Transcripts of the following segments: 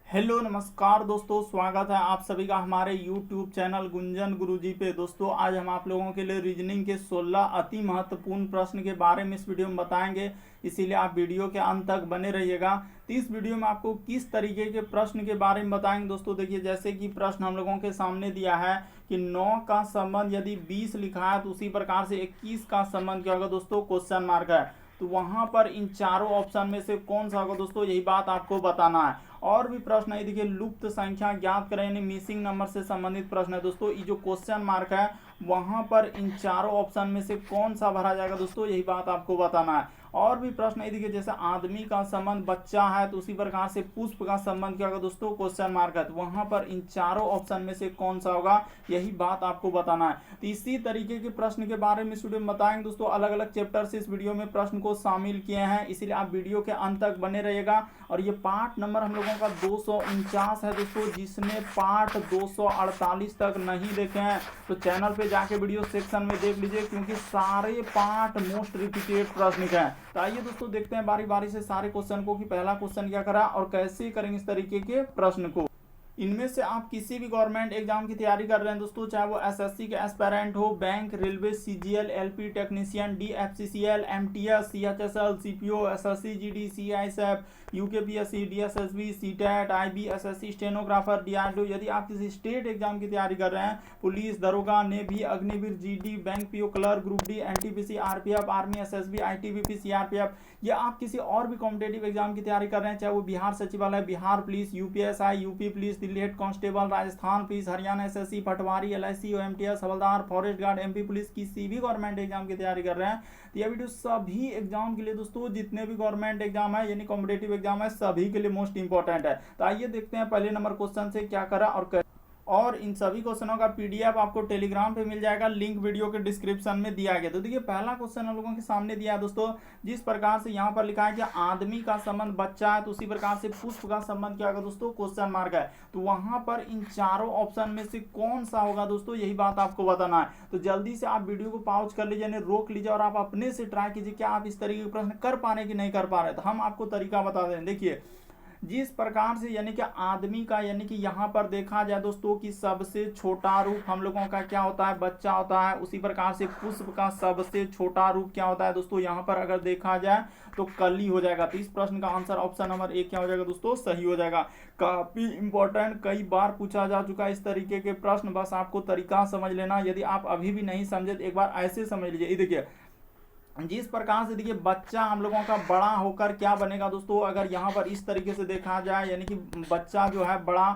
Hello नमस्कार दोस्तों, स्वागत है आप सभी का हमारे YouTube चैनल गुंजन गुरुजी पे। दोस्तों आज हम आप लोगों के लिए रीजनिंग के 16 अति महत्वपूर्ण प्रश्न के बारे में इस वीडियो में बताएंगे, इसीलिए आप वीडियो के अंत तक बने रहिएगा। तो इस वीडियो में आपको किस तरीके के प्रश्न के बारे में बताएंगे दोस्तों। देखिए, जैसे कि प्रश्न हम लोगों के सामने दिया है कि 9 का संबंध यदि 20 लिखा है तो उसी प्रकार से 21 का संबंध क्या होगा दोस्तों, क्वेश्चन मार्क है। तो वहां पर इन चारों ऑप्शन में से कौन सा होगा दोस्तों, यही बात आपको बताना है। और भी प्रश्न है, देखिए लुप्त संख्या ज्ञात करें यानी मिसिंग नंबर से संबंधित प्रश्न है दोस्तों। ये जो क्वेश्चन मार्क है वहां पर इन चारों ऑप्शन में से कौन सा भरा जाएगा दोस्तों, यही बात आपको बताना है। और भी प्रश्न है, देखिए जैसे आदमी का संबंध बच्चा है तो उसी प्रकार से पुष्प का संबंध क्या होगा दोस्तों, क्वेश्चन मार्क है। तो वहां पर इन चारों ऑप्शन में से कौन सा होगा, यही बात आपको बताना है। तो इसी तरीके के प्रश्न के बारे में इस वीडियो में बताएंगे दोस्तों। अलग अलग चैप्टर से इस वीडियो में प्रश्न को शामिल किए हैं, इसीलिए आप वीडियो के अंत तक बने रहिएगा। और ये पार्ट नंबर हम लोगों का 249 है दोस्तों। जिसने पार्ट 248 तक नहीं देखे हैं तो चैनल पे जाके वीडियो सेक्शन में देख लीजिए, क्योंकि सारे पार्ट मोस्ट रिपीटेड प्रश्न हैं। तो आइए दोस्तों देखते हैं बारी बारी से सारे क्वेश्चन को कि पहला क्वेश्चन क्या करा और कैसे करेंगे इस तरीके के प्रश्न को। इनमें से आप किसी भी गवर्नमेंट एग्जाम की तैयारी कर रहे हैं दोस्तों, चाहे वो एसएससी के एस्पेरेंट हो, bank, railway, CGL, LP technician, DFCCL, MTS, CHSL, CPO, SSC GD, CISF, UKPSC, DSSB, CTET, IBSSC, stenographer, DRDO, यदि आप किसी स्टेट एग्जाम की तैयारी कर रहे हैं, पुलिस, दरोगा, navy, Agniveer, GD, bank PO clerk, group D, NTPC, RPF, army, SSB, ITBP, CRPF, या आप किसी और भी कॉम्पिटेटिव एग्जाम की तैयारी कर रहे हैं, चाहे वो Bihar Sachivalaya, Bihar police, UPSI, UP police, Delhi head constable, Rajasthan police, Haryana SSC, patwari, LIC, OMTS, havaldar, forest guard, MP police, किसी भी गवर्नमेंट एग्जाम की तैयारी कर रहे हैं, तो यह वीडियो सभी एग्जाम के लिए दोस्तों, जितने भी गवर्नमेंट एग्जाम है यानी कॉम्पिटेटिव एग्जाम है, सभी के लिए मोस्ट इंपॉर्टेंट है। तो आइए देखते हैं पहले नंबर क्वेश्चन से क्या करा और इन सभी क्वेश्चनों का पीडीएफ आपको टेलीग्राम पे मिल जाएगा, लिंक वीडियो के डिस्क्रिप्शन में दिया गया। तो देखिए पहला क्वेश्चन हम लोगों के सामने दिया है दोस्तों, जिस प्रकार से यहाँ पर लिखा है कि आदमी का संबंध बच्चा है तो उसी प्रकार से पुष्प का संबंध क्या होगा दोस्तों, क्वेश्चन मार्क है। तो वहां पर इन चारों ऑप्शन में से कौन सा होगा दोस्तों, यही बात आपको बताना है। तो जल्दी से आप वीडियो को पॉज कर लीजिए, यानी रोक लीजिए और आप अपने से ट्राई कीजिए क्या आप इस तरीके के प्रश्न कर पा रहे कि नहीं कर पा रहे। तो हम आपको तरीका बता दें। देखिए जिस प्रकार से यानी कि आदमी का यानी कि यहाँ पर देखा जाए दोस्तों कि सबसे छोटा रूप हम लोगों का क्या होता है, बच्चा होता है। उसी प्रकार से पुष्प का सबसे छोटा रूप क्या होता है दोस्तों, यहाँ पर अगर देखा जाए तो कली हो जाएगा। तो इस प्रश्न का आंसर ऑप्शन नंबर 1 क्या हो जाएगा दोस्तों, सही हो जाएगा। काफी इंपॉर्टेंट, कई बार पूछा जा चुका है इस तरीके के प्रश्न, बस आपको तरीका समझ लेना। यदि आप अभी भी नहीं समझे तो एक बार ऐसे समझ लीजिए। देखिए जिस प्रकार से देखिए बच्चा हम लोगों का बड़ा होकर क्या बनेगा दोस्तों, अगर यहाँ पर इस तरीके से देखा जाए यानी कि बच्चा जो है बड़ा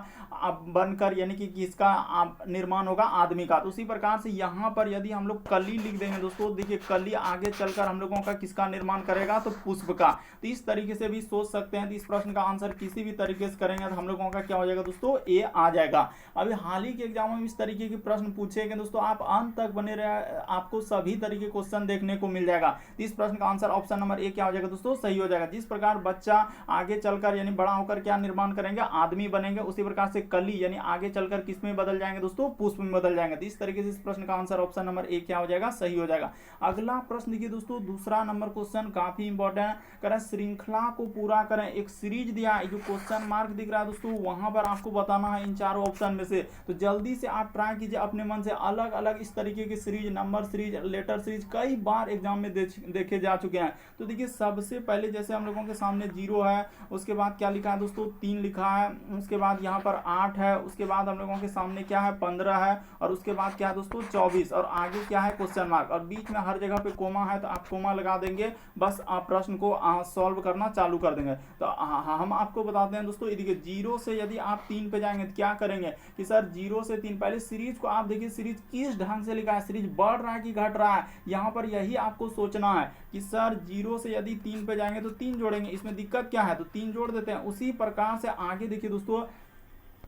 बनकर यानी कि किसका निर्माण होगा, आदमी का। तो उसी प्रकार से यहाँ पर यदि हम लोग कली लिख देंगे दोस्तों, देखिए कली आगे चलकर हम लोगों का किसका निर्माण करेगा, तो पुष्प का। तो इस तरीके से भी सोच सकते हैं। तो इस प्रश्न का आंसर किसी भी तरीके से करेंगे तो हम लोगों का क्या हो जाएगा दोस्तों, ए आ जाएगा। अभी हाल ही के एग्जामों में इस तरीके के प्रश्न पूछे गए दोस्तों, आप अंत तक बने रहे, आपको सभी तरीके क्वेश्चन देखने को मिल जाएगा। इस प्रश्न का आंसर ऑप्शन नंबर 1 क्या हो जाएगा दोस्तों, सही हो जाएगा। जिस प्रकार बच्चा आगे चलकर यानी बड़ा होकर क्या निर्माण करेंगे, आदमी बनेंगे, उसी प्रकार से कली यानी आगे चलकर किस में बदल जाएंगे दोस्तों, पुष्प में बदल जाएंगे। तो इस तरीके से इस प्रश्न का आंसर ऑप्शन नंबर 1 क्या हो जाएगा, सही हो जाएगा। अगला प्रश्न देखिए दोस्तों, दूसरा नंबर क्वेश्चन काफी इंपॉर्टेंट करें, श्रृंखला को पूरा करें। एक सीरीज दिया है, जो क्वेश्चन मार्क दिख रहा है दोस्तों, वहां पर आपको बताना है इन चारों ऑप्शन में से। तो जल्दी से आप ट्राई कीजिए अपने मन से, अलग अलग इस तरीके की series, number series, letter series कई बार एग्जाम में देखे जा चुके हैं। तो देखिए सबसे पहले जैसे हम लोगों के सामने 0 है, उसके बाद क्या लिखा है दोस्तों, 3 लिखा है, उसके बाद यहाँ पर 8 है, उसके बाद हम लोगों के सामने क्या है 15 है, और उसके बाद क्या है दोस्तों 24, और आगे क्या है क्वेश्चन मार्क, और बीच में हर जगह पे कोमा है तो आप कोमा लगा देंगे, बस आप प्रश्न को सॉल्व करना चालू कर देंगे। तो हम आपको बताते हैं दोस्तों, देखिए 0 से यदि आप 3 पे जाएंगे तो क्या करेंगे कि सर 0 से 3, पहले सीरीज को आप देखिए सीरीज किस ढंग से लिखा है, सीरीज बढ़ रहा है कि घट रहा है, यहाँ पर यही आपको सोचना है कि सर 0 से यदि 3 पे जाएंगे तो 3 जोड़ेंगे, इसमें दिक्कत क्या है, तो 3 जोड़ देते हैं। उसी प्रकार से आगे देखिए दोस्तों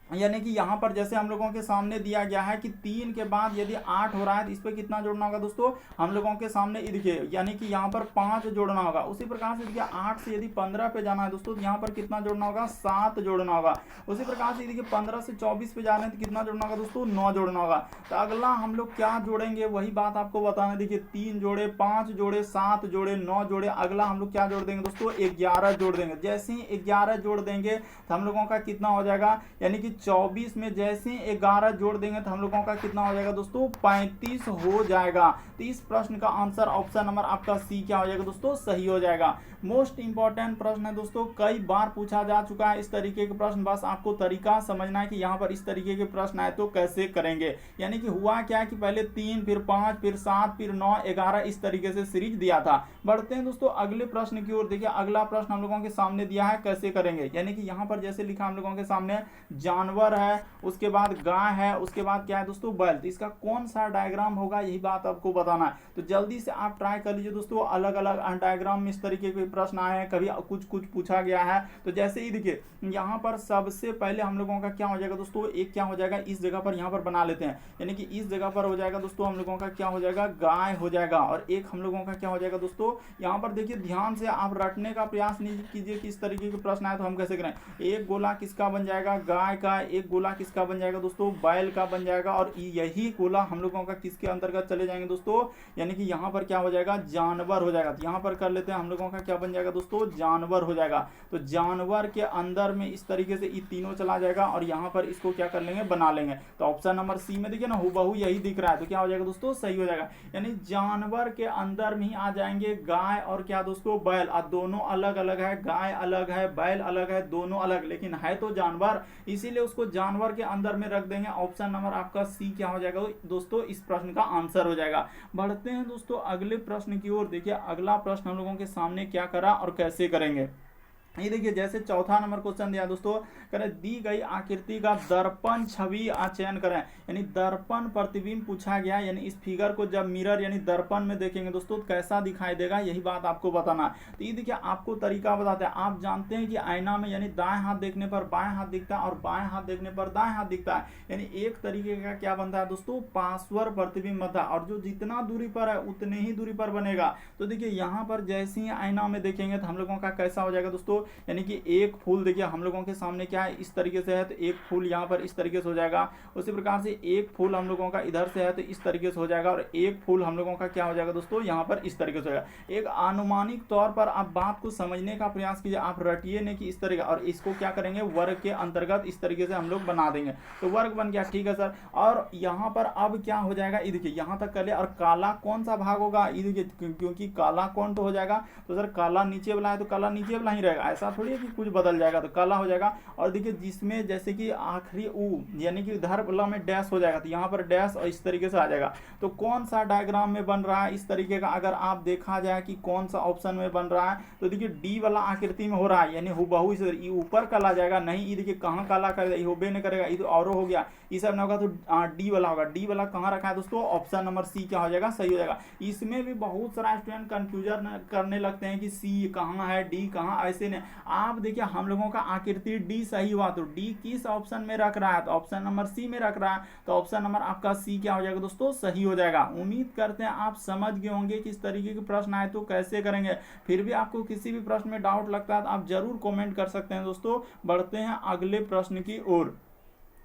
यानी कि यहाँ पर जैसे हम लोगों के सामने दिया गया है कि 3 के बाद यदि 8 हो रहा है तो इस पर कितना जोड़ना होगा दोस्तों, हम लोगों के सामने ये देखिए, यानी कि यहाँ पर 5 जोड़ना होगा। उसी प्रकार से देखिए 8 से यदि 15 पे जाना है दोस्तों, यहाँ पर कितना जोड़ना होगा, 7 जोड़ना होगा। उसी प्रकार से देखिए 15 से 24 पे जा रहे हैं तो कितना जोड़ना होगा दोस्तों, 9 जोड़ना होगा। तो अगला हम लोग क्या जोड़ेंगे वही बात आपको बताना है। देखिए 3 जोड़े, 5 जोड़े, 7 जोड़े, 9 जोड़े, अगला हम लोग क्या जोड़ देंगे दोस्तों, 11 जोड़ देंगे। जैसे ही 11 जोड़ देंगे तो हम लोगों का कितना हो जाएगा, यानी कि 24 में जैसे 11 जोड़ देंगे तो हम लोगों का कितना हो जाएगा दोस्तों, 35 हो जाएगा। तो इस प्रश्न का आंसर ऑप्शन नंबर आपका सी क्या हो जाएगा दोस्तों, सही हो जाएगा। मोस्ट इंपॉर्टेंट प्रश्न है दोस्तों, कई बार पूछा जा चुका है इस तरीके के प्रश्न। बस आपको तरीका समझना है कि यहाँ पर इस तरीके के प्रश्न आए तो कैसे करेंगे। यानी कि हुआ क्या है कि पहले 3, फिर 5, फिर 7, फिर 9, 11 इस तरीके से सीरीज दिया था। बढ़ते हैं दोस्तों अगले प्रश्न की ओर। देखिए अगला प्रश्न हम लोगों के सामने दिया है, कैसे करेंगे। यानी कि यहाँ पर जैसे लिखा हम लोगों के सामने जानवर है, उसके बाद गाय है, उसके बाद क्या है दोस्तों, बैल। तो इसका कौन सा डायग्राम होगा यही बात आपको बताना है। तो जल्दी से आप ट्राई कर लीजिए दोस्तों। अलग अलग डायग्राम में इस तरीके के प्रश्न आए हैं, कभी कुछ कुछ पूछा गया है। तो जैसे ही देखिए यहाँ पर सबसे पहले हम लोगों का क्या हो जाएगा दोस्तों, एक क्या हो जाएगा, इस जगह पर यहाँ पर बना लेते हैं। यानी कि इस जगह पर हो जाएगा दोस्तों हम लोगों का क्या हो जाएगा, गाय हो जाएगा। और एक हम लोगों का क्या हो जाएगा दोस्तों, यहाँ पर देखिए ध्यान से आप रटने का प्रयास नहीं कीजिए कि इस तरीके के प्रश्न आए तो हम कैसे करें। एक गोला किसका बन जाएगा, गाय का। एक गोला किसका बन जाएगा दोस्तों, बैल का बन जाएगा। और यही गोला हम लोगों का किसके अंतर्गत चले जाएंगे दोस्तों, यानी कि यहाँ पर क्या हो जाएगा, जानवर हो जाएगा। तो यहाँ पर कर लेते हैं, हम लोगों का क्या बन जाएगा दोस्तों, जानवर हो जाएगा। तो जानवर के अंदर में इस तरीके से ये तीनों चला जाएगा और यहाँ पर इसको क्या कर लेंगे, बना लेंगे। तो ऑप्शन नंबर सी में देखिए ना हूबहू यही दिख रहा है। तो क्या हो जाएगा दोस्तों, सही हो जाएगा। यानी जानवर के अंदर में ही आ जाएंगे गाय और क्या दोस्तों, बैल। और दोनों अलग अलग है, गाय अलग है, बैल अलग है, दोनों अलग, लेकिन है तो जानवर, इसीलिए उसको जानवर के अंदर में रख देंगे। ऑप्शन नंबर आपका सी क्या हो जाएगा दोस्तों, इस प्रश्न का आंसर हो जाएगा। बढ़ते हैं दोस्तों अगले प्रश्न की ओर। देखिए अगला प्रश्न हम लोगों के सामने क्या करा और कैसे करेंगे। ये देखिए जैसे चौथा नंबर क्वेश्चन दिया दोस्तों, करें दी गई आकृति का दर्पण छवि चयन करें। यानी दर्पण प्रतिबिंब पूछा गया, यानी इस फिगर को जब मिरर यानी दर्पण में देखेंगे दोस्तों तो कैसा दिखाई देगा, यही बात आपको बताना। तो ये देखिए आपको तरीका बताते हैं। आप जानते हैं कि आईना में यानी दाएं हाथ देखने पर बाएं हाथ दिखता है और बाएं हाथ देखने पर दाएं हाथ दिखता है। यानी एक तरीके का क्या बनता है दोस्तों, पार्श्व प्रतिबिंब बनता है। और जो जितना दूरी पर है उतने ही दूरी पर बनेगा। तो देखिए यहाँ पर जैसे ही आईना में देखेंगे तो हम लोगों का कैसा हो जाएगा दोस्तों, यानी कि एक फूल देखिए हम लोगों के सामने क्या है, इस तरीके से है तो एक फूल यहाँ पर इस तरीके से हो जाएगा। उसी प्रकार से एक फूल हम लोगों का इधर से है तो इस तरीके से हो जाएगा। और एक फूल हम लोगों का क्या हो जाएगा दोस्तों, यहाँ पर इस तरीके से हो जाएगा। एक अनुमानिक तौर पर आप बात को समझने का प्रयास कीजिए, आप रटिए नहीं कि इस तरीके। और इसको क्या करेंगे, वर्ग के अंतर्गत इस तरीके से हम लोग बना देंगे। तो वर्ग बन गया, ठीक है सर। और यहाँ पर अब क्या हो जाएगा, ये देखिए यहाँ तक कर ले। और काला कौन सा भाग होगा, ये देखिए क्योंकि काला कौन तो हो जाएगा, तो सर काला नीचे वाला है तो काला नीचे वाला ही रहेगा। ऐसा थोड़ी है कि कुछ बदल जाएगा, तो काला हो जाएगा। और देखिए जिसमें जैसे कि आखिरी ऊ यानी कि इधर वाला में डैश हो जाएगा तो यहाँ पर डैश और इस तरीके से आ जाएगा। तो कौन सा डायग्राम में बन रहा है इस तरीके का, अगर आप देखा जाए कि कौन सा ऑप्शन में बन रहा है, तो देखिए डी वाला आकृति में हो रहा है। यानी हुबहू इसे ऊपर काला जाएगा, नहीं ये देखिए कहाँ काला करेगा, ये होबे नहीं करेगा, ये तो और हो गया, ये सब नहीं होगा। तो डी वाला होगा। डी वाला कहाँ रखा है दोस्तों, ऑप्शन नंबर सी क्या हो जाएगा, सही हो जाएगा। इसमें भी बहुत सारा स्टूडेंट कंफ्यूजन करने लगते हैं कि सी कहाँ है, डी कहाँ, ऐसे नहीं। आप देखिए हम लोगों का आकृति डी सही हुआ, तो डी किस ऑप्शन में रख रहा है, तो ऑप्शन नंबर सी में रख रहा है। तो ऑप्शन नंबर आपका सी क्या हो जाएगा दोस्तों, सही हो जाएगा। उम्मीद करते हैं आप समझ गए होंगे कि इस तरीके के प्रश्न आए तो कैसे करेंगे। फिर भी आपको किसी भी प्रश्न में डाउट लगता है तो आप जरूर कमेंट कर सकते हैं दोस्तों। बढ़ते हैं अगले प्रश्न की ओर।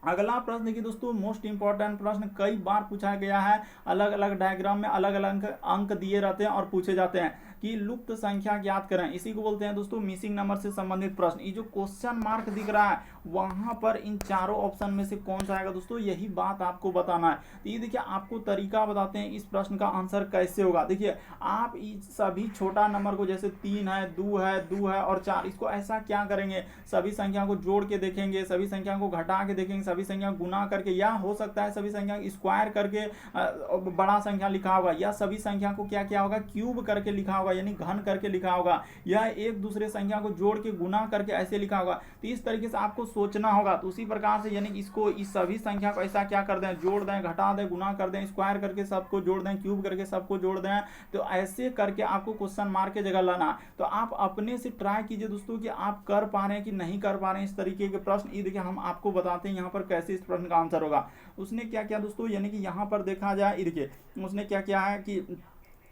अगला प्रश्न देखिए दोस्तों, मोस्ट इंपॉर्टेंट प्रश्न, कई बार पूछा गया है। अलग अलग डायग्राम में अलग अलग अंक दिए रहते हैं और पूछे जाते हैं कि लुप्त संख्या ज्ञात करें। इसी को बोलते हैं दोस्तों मिसिंग नंबर से संबंधित प्रश्न। ये जो क्वेश्चन मार्क दिख रहा है वहां पर इन चारों ऑप्शन में से कौन सा आएगा दोस्तों, यही बात आपको बताना है। तो ये देखिए आपको तरीका बताते हैं इस प्रश्न का आंसर कैसे होगा। देखिए आप सभी छोटा नंबर को, जैसे 3 है, 2 है और 4, इसको ऐसा क्या करेंगे, सभी संख्या को जोड़ के देखेंगे, सभी संख्या को घटा के देखेंगे, सभी संख्या गुना करके, या हो सकता है सभी संख्या स्क्वायर करके बड़ा संख्या लिखा होगा, या सभी संख्या को क्या किया होगा, क्यूब करके लिखा होगा। होगा, यानी घन करके लिखा होगा, या एक दूसरे संख्या को जोड़ के गुना करके ऐसे लिखा होगा। तो इस तरीके से आपको सोचना होगा। तो उसी प्रकार से यानी इसको इस सभी संख्या को ऐसा क्या कर दें, जोड़ दें, घटा दें, गुना कर दें, स्क्वायर करके सबको जोड़ दें, क्यूब करके सबको जोड़ दें। तो ऐसे करके आपको क्वेश्चन मार्क के जगह लाना। तो आप अपने से ट्राई कीजिए दोस्तों कि आप कर पा रहे हैं कि नहीं कर पा रहे हैं इस तरीके के प्रश्न। ये देखिए हम आपको बताते हैं यहाँ पर कैसे इस प्रश्न का आंसर होगा। उसने क्या किया दोस्तों, यानी कि यहाँ पर देखा जाए, ये देखिए उसने क्या किया है कि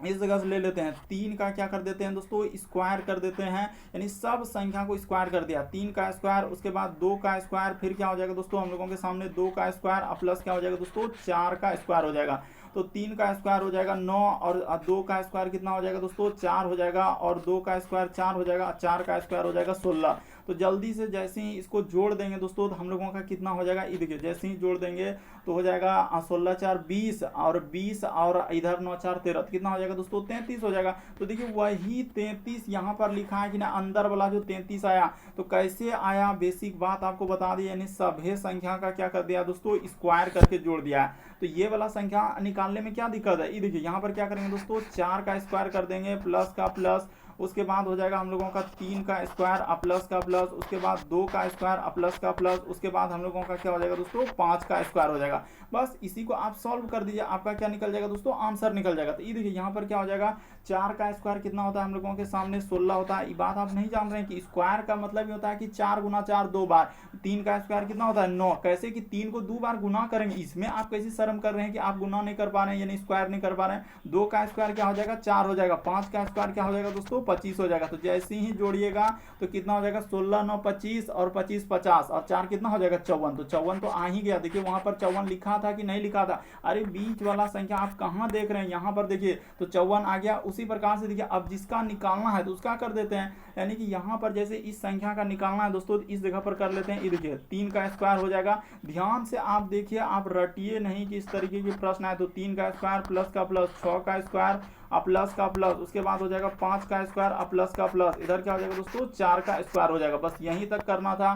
इस जगह से ले लेते हैं, 3 का क्या कर देते हैं दोस्तों, स्क्वायर कर देते हैं, यानी सब संख्या को स्क्वायर कर दिया। 3 का स्क्वायर, उसके बाद 2 का स्क्वायर, फिर क्या हो जाएगा दोस्तों हम लोगों के सामने 2 का स्क्वायर प्लस क्या हो जाएगा दोस्तों 4 का स्क्वायर हो जाएगा। तो 3 का स्क्वायर हो जाएगा 9 और 2 का स्क्वायर कितना हो जाएगा दोस्तों 4 हो जाएगा, और 2 का स्क्वायर 4 हो जाएगा, 4 का स्क्वायर हो जाएगा 16। तो जल्दी से जैसे ही इसको जोड़ देंगे दोस्तों तो हम लोगों का कितना हो जाएगा, ये देखिए जैसे ही जोड़ देंगे तो हो जाएगा 16 4 20 और 20 और इधर 9 4 13, तो कितना हो जाएगा दोस्तों 33 हो जाएगा। तो देखिए वही 33 यहाँ पर लिखा है कि ना, अंदर वाला जो 33 आया। तो कैसे आया, बेसिक बात आपको बता दी, यानी सभी संख्या का क्या कर दिया दोस्तों स्क्वायर करके जोड़ दिया है। तो ये वाला संख्या निकालने में क्या दिक्कत है, ये देखिए यहाँ पर क्या करेंगे दोस्तों 4 का स्क्वायर कर देंगे प्लस का प्लस, उसके बाद हो जाएगा हम लोगों का 3 का स्क्वायर प्लस का प्लस, उसके बाद 2 का स्क्वायर प्लस का प्लस, उसके बाद हम लोगों का क्या हो जाएगा दोस्तों 5 का स्क्वायर हो जाएगा। बस इसी को आप सॉल्व कर दीजिए, आपका क्या निकल जाएगा दोस्तों आंसर निकल जाएगा। तो ये देखिए यहाँ पर क्या हो जाएगा, 4 का स्क्वायर कितना होता है हम लोगों के सामने 16 होता है। ये बात आप नहीं जान रहे हैं कि स्क्वायर का मतलब ये होता है कि 4 गुना 4 2 बार। 3 का स्क्वायर कितना होता है 9, कैसे कि 3 को 2 बार गुना करेंगे। इसमें आप कैसे शर्म कर रहे हैं कि आप गुना नहीं कर पा रहे हैं, यानी स्क्वायर नहीं कर पा रहे हैं। 2 का स्क्वायर क्या हो जाएगा 4 हो जाएगा, 5 का स्क्वायर क्या हो जाएगा दोस्तों 25 हो जाएगा। तो जैसे ही जोड़िएगा तो कितना हो जाएगा 16 9 25 और 25 50 और 4 कितना हो जाएगा 54। तो 54 तो आ ही गया। देखिए वहां पर 54 लिखा था कि नहीं लिखा था, अरे बीच वाला संख्या आप कहां देख रहे हैं, यहाँ पर देखिए तो 54 आ गया। उसी प्रकार से देखिए अब जिसका निकालना है तो उसका कर देते हैं, यानी कि यहाँ पर जैसे इस संख्या का निकालना है दोस्तों इस जगह पर कर लेते हैं। ये देखिए 3 का स्क्वायर हो जाएगा, ध्यान से आप देखिए, आप रटिए नहीं कि इस तरीके के प्रश्न आए। तो 3 का स्क्वायर प्लस का प्लस, 6 का स्क्वायर प्लस का प्लस, उसके बाद हो जाएगा 5 का स्क्वायर प्लस का प्लस, इधर क्या हो जाएगा दोस्तों 4 का स्क्वायर हो जाएगा। बस यहीं तक करना था,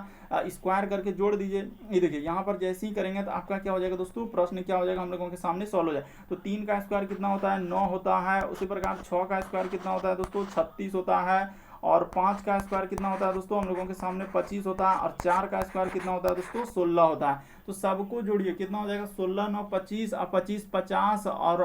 स्क्वायर करके जोड़ दीजिए। ये देखिए यहाँ पर जैसे ही करेंगे तो आपका क्या हो जाएगा दोस्तों प्रश्न क्या हो जाएगा हम लोगों के सामने सॉल्व हो जाए। तो 3 का स्क्वायर कितना होता है 9 होता है, उसी प्रकार 6 का स्क्वायर कितना होता है दोस्तों 36 होता है, और 5 का स्क्वायर कितना होता है दोस्तों हम लोगों के सामने 25 होता है, और 4 का स्क्वायर कितना होता है दोस्तों 16 होता है। तो सबको जोड़िए कितना हो जाएगा 16 9 25 और 25 50 और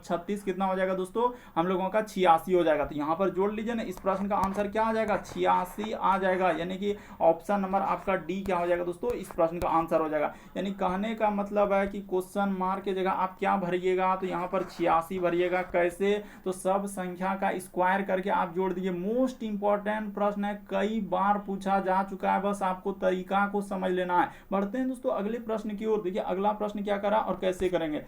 36 कितना हो जाएगा दोस्तों हम लोगों का 86 हो जाएगा। तो यहाँ पर जोड़ लीजिए ना, इस प्रश्न का आंसर क्या आ जाएगा 86 आ जाएगा, यानी कि ऑप्शन नंबर आपका डी क्या हो जाएगा दोस्तों इस प्रश्न का आंसर हो जाएगा। यानी कहने का मतलब है कि क्वेश्चन मार्क के जगह आप क्या भरिएगा, तो यहाँ पर 86 भरिएगा। कैसे, तो सब संख्या का स्क्वायर करके आप जोड़ दीजिए। मोस्ट इंपॉर्टेंट प्रश्न है, कई बार पूछा जा चुका है, बस आपको तरीका को समझ लेना है। बढ़ते हैं दोस्तों अगले प्रश्न की ओर। देखिए अगला प्रश्न क्या करा और कैसे करेंगे।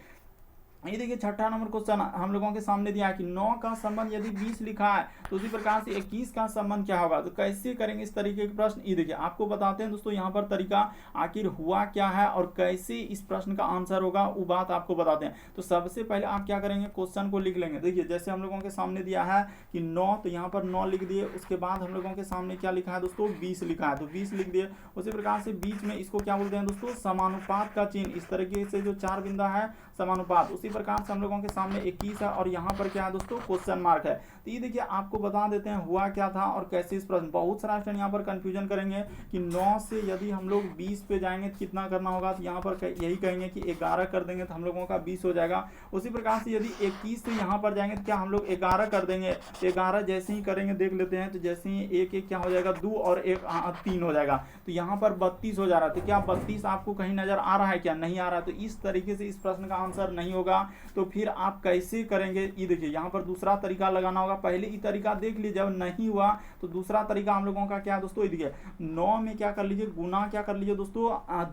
ये देखिए छठा नंबर क्वेश्चन हम लोगों के सामने दिया है कि 9 का संबंध यदि 20 लिखा है तो उसी प्रकार से 21 का संबंध क्या होगा। तो कैसे करेंगे इस तरीके के प्रश्न, ये देखिए आपको बताते हैं दोस्तों यहाँ पर तरीका आखिर हुआ क्या है और कैसे इस प्रश्न का आंसर होगा, वो बात आपको बताते हैं। तो सबसे पहले आप क्या करेंगे क्वेश्चन को लिख लेंगे। देखिए जैसे हम लोगों के सामने दिया है कि 9, तो यहाँ पर 9 लिख दिए। उसके बाद हम लोगों के सामने क्या लिखा है दोस्तों 20 लिखा है, तो 20 लिख दिए। उसी प्रकार से बीच में इसको क्या बोलते हैं दोस्तों समानुपात का चिन्ह, इस तरीके से जो 4 बिंदा है समानुपात। उसी प्रकार से हम लोगों के सामने 21 है और यहाँ पर क्या है दोस्तों क्वेश्चन मार्क है। तो ये देखिए आपको बता देते हैं हुआ क्या था और कैसे इस प्रश्न। बहुत सारा स्टूडेंट यहाँ पर कंफ्यूजन करेंगे कि 9 से यदि हम लोग 20 पे जाएंगे तो कितना करना होगा, तो यहाँ पर यही कहेंगे कि 11 कर देंगे तो हम लोगों का 20 हो जाएगा। उसी प्रकार से यदि 21 से यहाँ पर जाएंगे तो क्या हम लोग 11 कर देंगे, 11 जैसे ही करेंगे देख लेते हैं। तो जैसे ही 1 1 क्या हो जाएगा 2 और 1 3 हो जाएगा, तो यहाँ पर 32 हो जा रहा है। तो क्या 32 आपको कहीं नजर आ रहा है क्या, नहीं आ रहा है। तो इस तरीके से इस प्रश्न का आंसर नहीं होगा। तो फिर आप कैसे करेंगे, ये देखिए यहाँ पर दूसरा तरीका लगाना होगा। पहले ये तरीका देख लीजिए, जब नहीं हुआ तो दूसरा तरीका हम लोगों का क्या है दोस्तों, ये देखिए 9 में क्या कर लीजिए गुना क्या कर लीजिए दोस्तों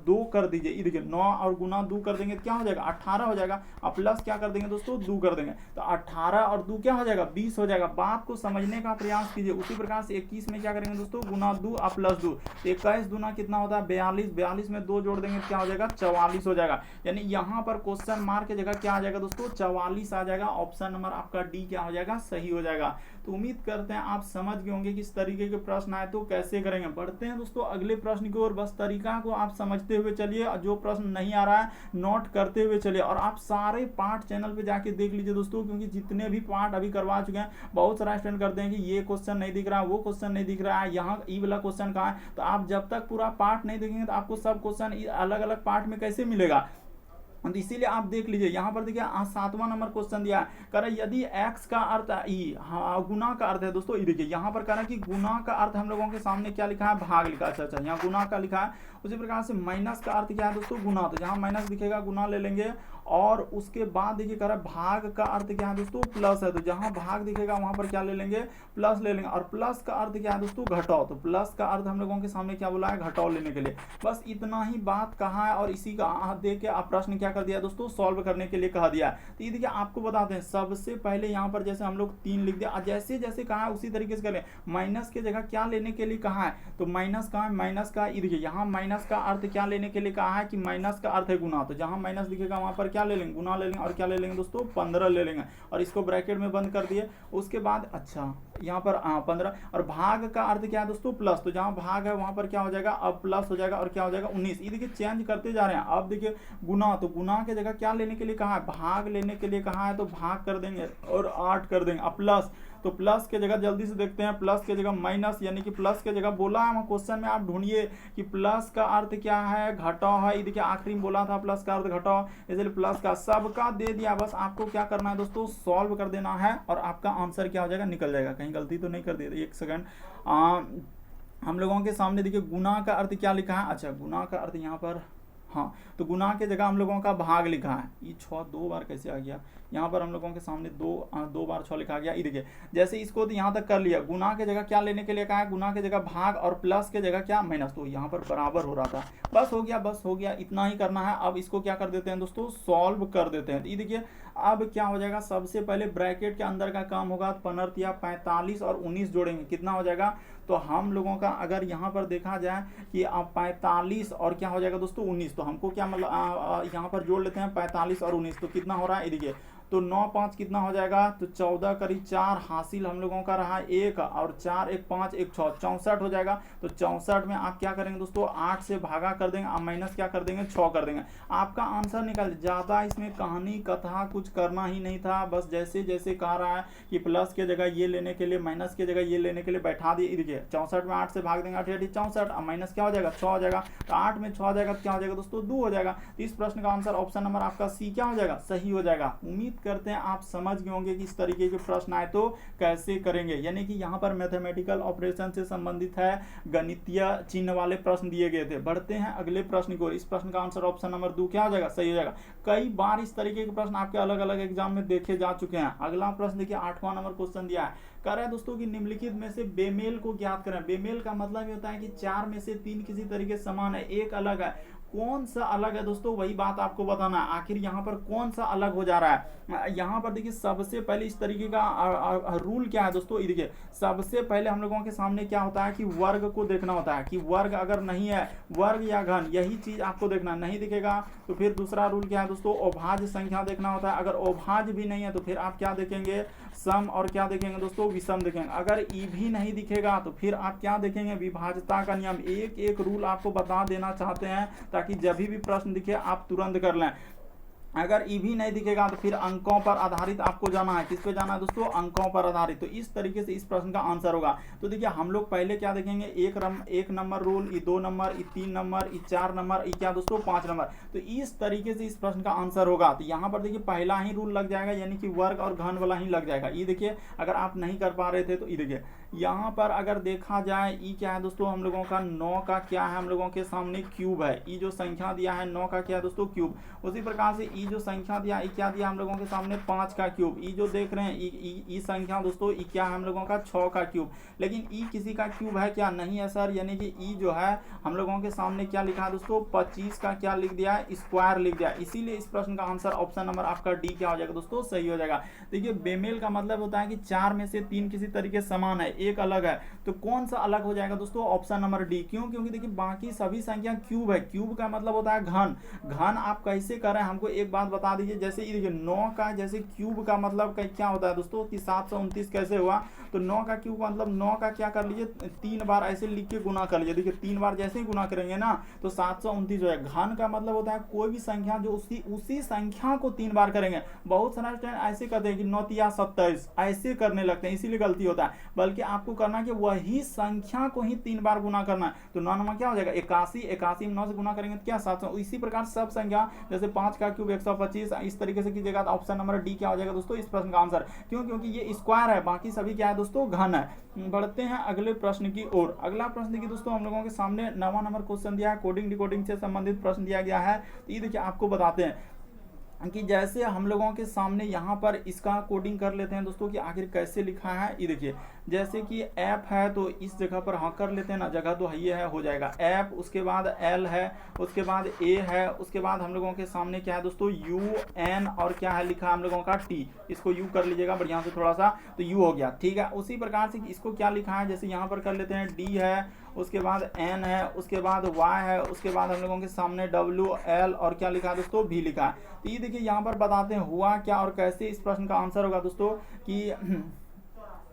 2 कर दीजिए। ये देखिए 9 और गुना 2 कर देंगे तो क्या हो जाएगा 18 हो जाएगा, और प्लस क्या कर देंगे दोस्तों 2 कर देंगे तो 18 और 2 क्या हो जाएगा 20 हो जाएगा। बात को समझने का प्रयास कीजिए। उसी प्रकार से 21 में क्या करेंगे दोस्तों गुना 2 और प्लस 2, 21 दूना कितना होता है 42, 42 में 2 जोड़ देंगे क्या हो जाएगा 44 हो जाएगा। यानी यहाँ पर क्वेश्चन मार्क की जगह क्या आ जाएगा दोस्तों 44 आ जाएगा। ऑप्शन नंबर आपका डी क्या हो जाएगा, सही हो जाएगा। तो उम्मीद करते हैं आप समझ गए होंगे कि इस तरीके के प्रश्न आए तो कैसे करेंगे। बढ़ते हैं दोस्तों अगले प्रश्न की ओर। बस तरीका को आप समझते हुए चलिए, जो प्रश्न नहीं आ रहा है नोट करते हुए चलिए, और आप सारे पार्ट चैनल पे जाके देख लीजिए दोस्तों, क्योंकि जितने भी पार्ट अभी करवा चुके हैं, बहुत सारा स्टूडेंट करते हैं कि ये क्वेश्चन नहीं दिख रहा है, वो क्वेश्चन नहीं दिख रहा है, यहाँ ई वाला क्वेश्चन कहाँ है। तो आप जब तक पूरा पार्ट नहीं देखेंगे तो आपको सब क्वेश्चन अलग अलग पार्ट में कैसे मिलेगा। तो इसीलिए आप देख लीजिए, यहाँ पर देखिए 7वां नंबर क्वेश्चन दिया है, कह रहा यदि x का अर्थ ई, हाँ गुना का अर्थ है दोस्तों। ये देखिए यहाँ पर कह रहा है कि गुना का अर्थ हम लोगों के सामने क्या लिखा है, भाग लिखा है। अच्छा यहाँ गुना का लिखा है। उसी प्रकार से माइनस का अर्थ क्या है दोस्तों, गुना। तो जहाँ माइनस दिखेगा गुना ले लेंगे। और उसके बाद देखिए कह रहा है भाग का अर्थ क्या है दोस्तों, प्लस है। तो जहाँ भाग दिखेगा वहां पर क्या ले लेंगे, प्लस ले लेंगे। और प्लस का अर्थ क्या है दोस्तों, घटाओ। तो प्लस का अर्थ हम लोगों के सामने क्या बोला है, घटाओ लेने के लिए। बस इतना ही बात कहा है, और इसी का देख के आप प्रश्न क्या कर दिया दोस्तों, सॉल्व करने के लिए कहा दिया। तो ये देखिए आपको बताते हैं, सबसे पहले यहाँ पर जैसे हम लोग 3 लिख दिया, जैसे जैसे कहा है उसी तरीके से करें। माइनस की जगह क्या लेने के लिए कहा है, तो माइनस कहा है, माइनस का ये देखिए यहाँ माइनस का अर्थ क्या लेने के लिए कहा है कि माइनस का अर्थ है गुना। तो जहां माइनस दिखेगा वहां पर क्या ले लेंगे, गुना ले लेंगे। और क्या ले लेंगे दोस्तों, 15 ले लेंगे, और इसको ब्रैकेट में बंद कर दिए। उसके बाद अच्छा यहाँ पर 15, और भाग का अर्थ क्या है दोस्तों, प्लस। तो जहां भाग है वहां पर क्या हो जाएगा, अब प्लस हो जाएगा, और क्या हो जाएगा 19। ये देखिए चेंज करते जा रहे हैं। अब देखिए गुना, तो गुना की जगह क्या लेने के लिए कहा है, भाग लेने के लिए कहा है। तो भाग कर देंगे और 8 कर देंगे। अब प्लस, तो प्लस के जगह जल्दी से देखते हैं, प्लस के जगह माइनस, यानी कि प्लस के जगह बोला है क्वेश्चन में, आप ढूंढिए कि प्लस का अर्थ क्या है, घटाओ है। ये देखिए आखिरी में बोला था प्लस का अर्थ घटाओ, इसलिए प्लस का सबका दे दिया। बस आपको क्या करना है दोस्तों, सॉल्व कर देना है, और आपका आंसर क्या हो जाएगा, निकल जाएगा। कहीं गलती तो नहीं कर दी, एक सेकंड। हम लोगों के सामने देखिए गुना का अर्थ क्या लिखा है। अच्छा गुना का अर्थ यहाँ पर, हाँ, तो गुना के जगह हम लोगों का भाग लिखा है। ये 6 2 बार कैसे आ गया, यहाँ पर हम लोगों के सामने 2 बार 6 लिखा गया। ये देखिए जैसे इसको तो यहाँ तक कर लिया, गुना के जगह क्या लेने के लिए कहा है, गुना के जगह भाग, और प्लस के जगह क्या, माइनस। तो यहाँ पर बराबर हो रहा था। बस हो गया, बस हो गया, इतना ही करना है। अब इसको क्या कर देते हैं दोस्तों, सॉल्व कर देते हैं। ये देखिए अब क्या हो जाएगा, सबसे पहले ब्रैकेट के अंदर का काम होगा, 45 और 19 जोड़ेंगे, कितना हो जाएगा। तो हम लोगों का अगर यहाँ पर देखा जाए कि अब 45 और क्या हो जाएगा दोस्तों 19, तो हमको क्या मतलब यहाँ पर जोड़ लेते हैं 45 और 19, तो कितना हो रहा है, ये देखिए तो 9 5 कितना हो जाएगा, तो 14 करीब 4 हासिल हम लोगों का रहा 1, और 4 1 5 1 6 64 हो जाएगा। तो 64 में आप क्या करेंगे दोस्तों, 8 से भागा कर देंगे, आप माइनस क्या कर देंगे, 6 कर देंगे, आपका आंसर निकल। ज़्यादा इसमें कहानी कथा कुछ करना ही नहीं था। बस जैसे जैसे कह रहा है कि प्लस के जगह ये लेने के लिए, माइनस के जगह ये लेने के लिए बैठा दिए। देखिए 64 में 8 से भाग देंगे, 8 64, अब माइनस क्या हो जाएगा, 6 हो जाएगा। तो 8 में 6 हो जाएगा, क्या हो जाएगा दोस्तों, 2 हो जाएगा। तो इस प्रश्न का आंसर ऑप्शन नंबर आपका सी क्या हो जाएगा, सही हो जाएगा। उम्मीद करते हैं आप समझ गए होंगे कि इस तरीके के प्रश्न आए तो कैसे करेंगे। यानी कि यहाँ पर मैथमेटिकल ऑपरेशन से संबंधित है, गणितीय चिन्ह वाले प्रश्न दिए गए थे। बढ़ते हैं अगले प्रश्न को। इस प्रश्न का आंसर ऑप्शन नंबर 2 क्या हो जाएगा, सही हो जाएगा। कई बार इस तरीके के प्रश्न आपके अलग अलग एग्जाम में देखे जा चुके हैं। अगला प्रश्न देखिए 8वां नंबर क्वेश्चन दिया है, कह रहा है दोस्तों कि निम्नलिखित में से बेमेल को ज्ञात करें। बेमेल का मतलब ये होता है कि 4 में से 3 किसी तरीके समान है, एक अलग है। कौन सा अलग है दोस्तों, वही बात आपको बताना है। आखिर यहाँ पर कौन सा अलग हो जा रहा है। यहाँ पर देखिए सबसे पहले इस तरीके का रूल क्या है दोस्तों, देखिए सबसे पहले हम लोगों के सामने क्या होता है कि वर्ग को देखना होता है, कि वर्ग अगर नहीं है, वर्ग या घन, यही चीज आपको देखना। नहीं दिखेगा तो फिर दूसरा रूल क्या है दोस्तों, अभाज्य संख्या देखना होता है। अगर अभाज्य भी नहीं है तो फिर आप क्या देखेंगे, सम, और क्या देखेंगे दोस्तों, विषम देखेंगे। अगर ई भी नहीं दिखेगा तो फिर आप क्या देखेंगे, विभाज्यता का नियम। एक एक रूल आपको बता देना चाहते हैं ताकि जब भी प्रश्न दिखे आप तुरंत कर लें। अगर ई भी नहीं दिखेगा तो फिर अंकों पर आधारित आपको जाना है। किस पे जाना है दोस्तों, अंकों पर आधारित। तो इस तरीके से इस प्रश्न का आंसर होगा। तो देखिए हम लोग पहले क्या देखेंगे, एक नंबर रूल, ई 2 नंबर, ई 3 नंबर, ई 4 नंबर, ई क्या दोस्तों 5 नंबर। तो इस तरीके से इस प्रश्न का आंसर होगा। तो यहाँ पर देखिए पहला ही रूल लग जाएगा, यानी कि वर्ग और घन वाला ही लग जाएगा। ये देखिए अगर आप नहीं कर पा रहे थे तो ये देखिए यहाँ पर अगर देखा जाए, ई क्या है दोस्तों हम लोगों का 9 का क्या है, हम लोगों के सामने क्यूब है। ई जो संख्या दिया है 9 का क्या है दोस्तों, क्यूब। उसी प्रकार से ई जो संख्या दिया, ई क्या दिया हम लोगों के सामने 5 का क्यूब। ई जो देख रहे हैं ई संख्या दोस्तों, ई क्या है हम लोगों का 6 का क्यूब। लेकिन ई किसी का क्यूब है क्या, नहीं है सर। यानी कि ई जो है हम लोगों के सामने क्या लिखा है दोस्तों, 25 का क्या लिख दिया है, स्क्वायर लिख दिया। इसीलिए इस प्रश्न का आंसर ऑप्शन नंबर आपका डी क्या हो जाएगा दोस्तों, सही हो जाएगा। देखिए बेमेल का मतलब होता है कि 4 में से 3 किसी तरीके समान है, एक अलग है, तो कौन सा अलग हो जाएगा दोस्तों? Option number D. क्यों? क्योंकि देखिए बाकी सभी संख्या क्यूब है, क्यूब का मतलब होता है घन। घन आप कैसे करें, हमको एक बात बता दीजिए। जैसे ये देखिए 9 का जैसे क्यूब का मतलब क्या होता है दोस्तों कि 729 कैसे हुआ, तो 9 का क्यूब मतलब 9 का क्या कर लीजिए, 3 बार ऐसे लिख के गुना कर लीजिए। देखिए 3 बार जैसे ही गुना करेंगे ना तो 729 हो जाएगा। घन का मतलब होता है कोई भी संख्या जो उसी संख्या को 3 बार करेंगे। बहुत सारा स्टूडेंट ऐसे करते हैं कि 9 या 27 ऐसे करने लगते हैं, इसीलिए गलती होता है। बल्कि आपको करना है कि वही संख्या को ही 3 बार गुना करना है। तो 9 में क्या हो जाएगा 81, 81 में 9 से गुना करेंगे तो क्या 700। इसी प्रकार सब संख्या जैसे 5 का क्यूब 125 इस तरीके से कीजिएगा तो ऑप्शन नंबर डी क्या हो जाएगा दोस्तों इस प्रश्न का आंसर। क्यों? क्योंकि ये स्क्वायर है, बाकी सभी क्या है दोस्तों घन है। बढ़ते हैं अगले प्रश्न की ओर। अगला प्रश्न देखिए दोस्तों हम लोगों के सामने 9वां नंबर क्वेश्चन दिया है, कोडिंग डिकोडिंग से संबंधित प्रश्न दिया गया है। तो ये देखिए आपको बताते हैं कि जैसे हम लोगों के सामने यहाँ पर इसका कोडिंग कर लेते हैं दोस्तों कि आखिर कैसे लिखा है। ये देखिए जैसे कि एफ है तो इस जगह पर हाँ कर लेते हैं ना, जगह तो ये है हो जाएगा एफ, उसके बाद एल है, उसके बाद ए है, उसके बाद हम लोगों के सामने क्या है दोस्तों यू एन और क्या है लिखा हम लोगों का टी। इसको यू कर लीजिएगा बढ़िया से थोड़ा सा, तो यू हो गया ठीक है। उसी प्रकार से इसको क्या लिखा है, जैसे यहाँ पर कर लेते हैं डी है, उसके बाद एन है, उसके बाद वाई है, उसके बाद हम लोगों के सामने डब्ल्यू एल और क्या लिखा है दोस्तों भी लिखा है। तो ये देखिए यहाँ पर बताते हैं हुआ क्या और कैसे। इस प्रश्न का आंसर होगा दोस्तों कि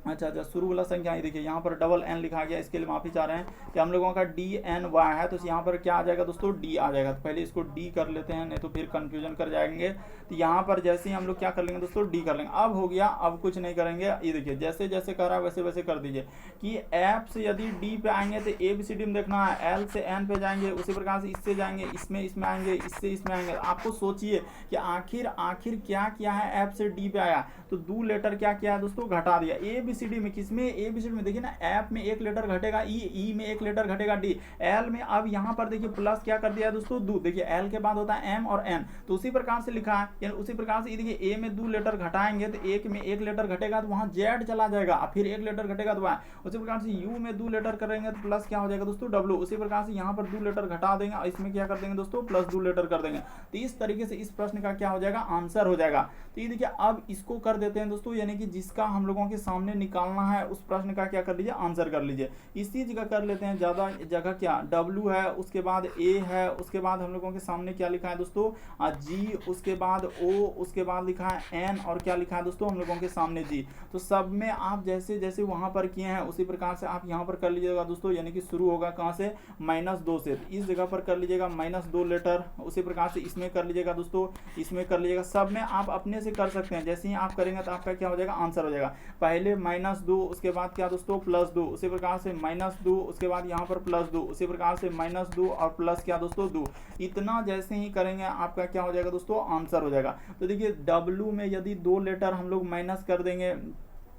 अच्छा शुरू वाला संख्या ही देखिए यहाँ पर डबल एन लिखा गया, इसके लिए माफी चाह रहे हैं कि हम लोगों का डी एन वाई है तो यहाँ पर क्या आ जाएगा दोस्तों डी आ जाएगा। तो पहले इसको डी कर लेते हैं नहीं तो फिर कंफ्यूजन कर जाएंगे। तो यहाँ पर जैसे ही हम लोग क्या कर लेंगे दोस्तों डी कर लेंगे। अब हो गया, अब कुछ नहीं करेंगे। ये देखिए जैसे जैसे कर रहा है वैसे वैसे कर दीजिए कि एफ से यदि डी पे आएंगे तो ए बी सी डी में देखना है, एल से एन पे जाएंगे, उसी प्रकार से इससे जाएंगे, इसमें आएंगे, इससे इसमें आएंगे। आपको सोचिए कि आखिर क्या किया है, एफ से डी पे आया तो 2 लेटर क्या किया है दोस्तों घटा दिया। ए बी सी डी में किसमें, ए बी सी डी में देखिए ना एफ में 1 लेटर घटेगा ई में 1 लेटर घटेगा डी, एल में अब यहाँ पर देखिए प्लस क्या कर दिया दोस्तों 2, देखिए एल के बाद होता है एम और एन, तो उसी प्रकार से लिखा है। यानी उसी प्रकार से देखिए ए में 2 लेटर घटाएंगे तो एक में 1 लेटर घटेगा तो वहां जेड चला जाएगा, फिर 1 लेटर घटेगा तो वाई। उसी प्रकार से यू में 2 लेटर करेंगे तो प्लस क्या हो जाएगा दोस्तों डब्ल्यू। उसी प्रकार से यहाँ पर 2 लेटर घटा देंगे और इसमें क्या कर देंगे दोस्तों प्लस 2 लेटर कर देंगे। तो इस तरीके से इस प्रश्न का क्या हो जाएगा आंसर हो जाएगा। तो ये देखिए अब इसको कर देते हैं दोस्तों, यानी कि जिसका हम लोगों के सामने निकालना है उस प्रश्न का क्या कर लीजिए आंसर कर लीजिए। इसी जगह कर लेते हैं, ज्यादा जगह क्या डब्ल्यू है, उसके बाद ए है, उसके बाद हम लोगों के सामने क्या लिखा है दोस्तों जी, उसके बाद ओ, उसके बाद लिखा है एन और क्या लिखा है दोस्तों हम लोगों के सामने जी। तो सब में आप जैसे जैसे वहां पर किए हैं उसी प्रकार से आप यहाँ पर कर लीजिएगा दोस्तों, यानी कि शुरू होगा कहाँ से -2 से। इस जगह पर कर लीजिएगा -2 लेटर, उसी प्रकार से इसमें कर लीजिएगा दोस्तों, इसमें कर लीजिएगा। सब में आप अपने से कर सकते हैं, जैसे ही आप करेंगे तो आपका क्या हो जाएगा आंसर हो जाएगा। पहले -2 उसके बाद क्या दोस्तों +2, उसी प्रकार से -2 उसके बाद यहाँ पर +2, उसी प्रकार से -2 और प्लस क्या दोस्तों 2। इतना जैसे ही करेंगे आपका क्या हो जाएगा दोस्तों आंसर हो जाएगा। तो देखिए डब्ल्यू में यदि 2 लेटर हम लोग माइनस कर देंगे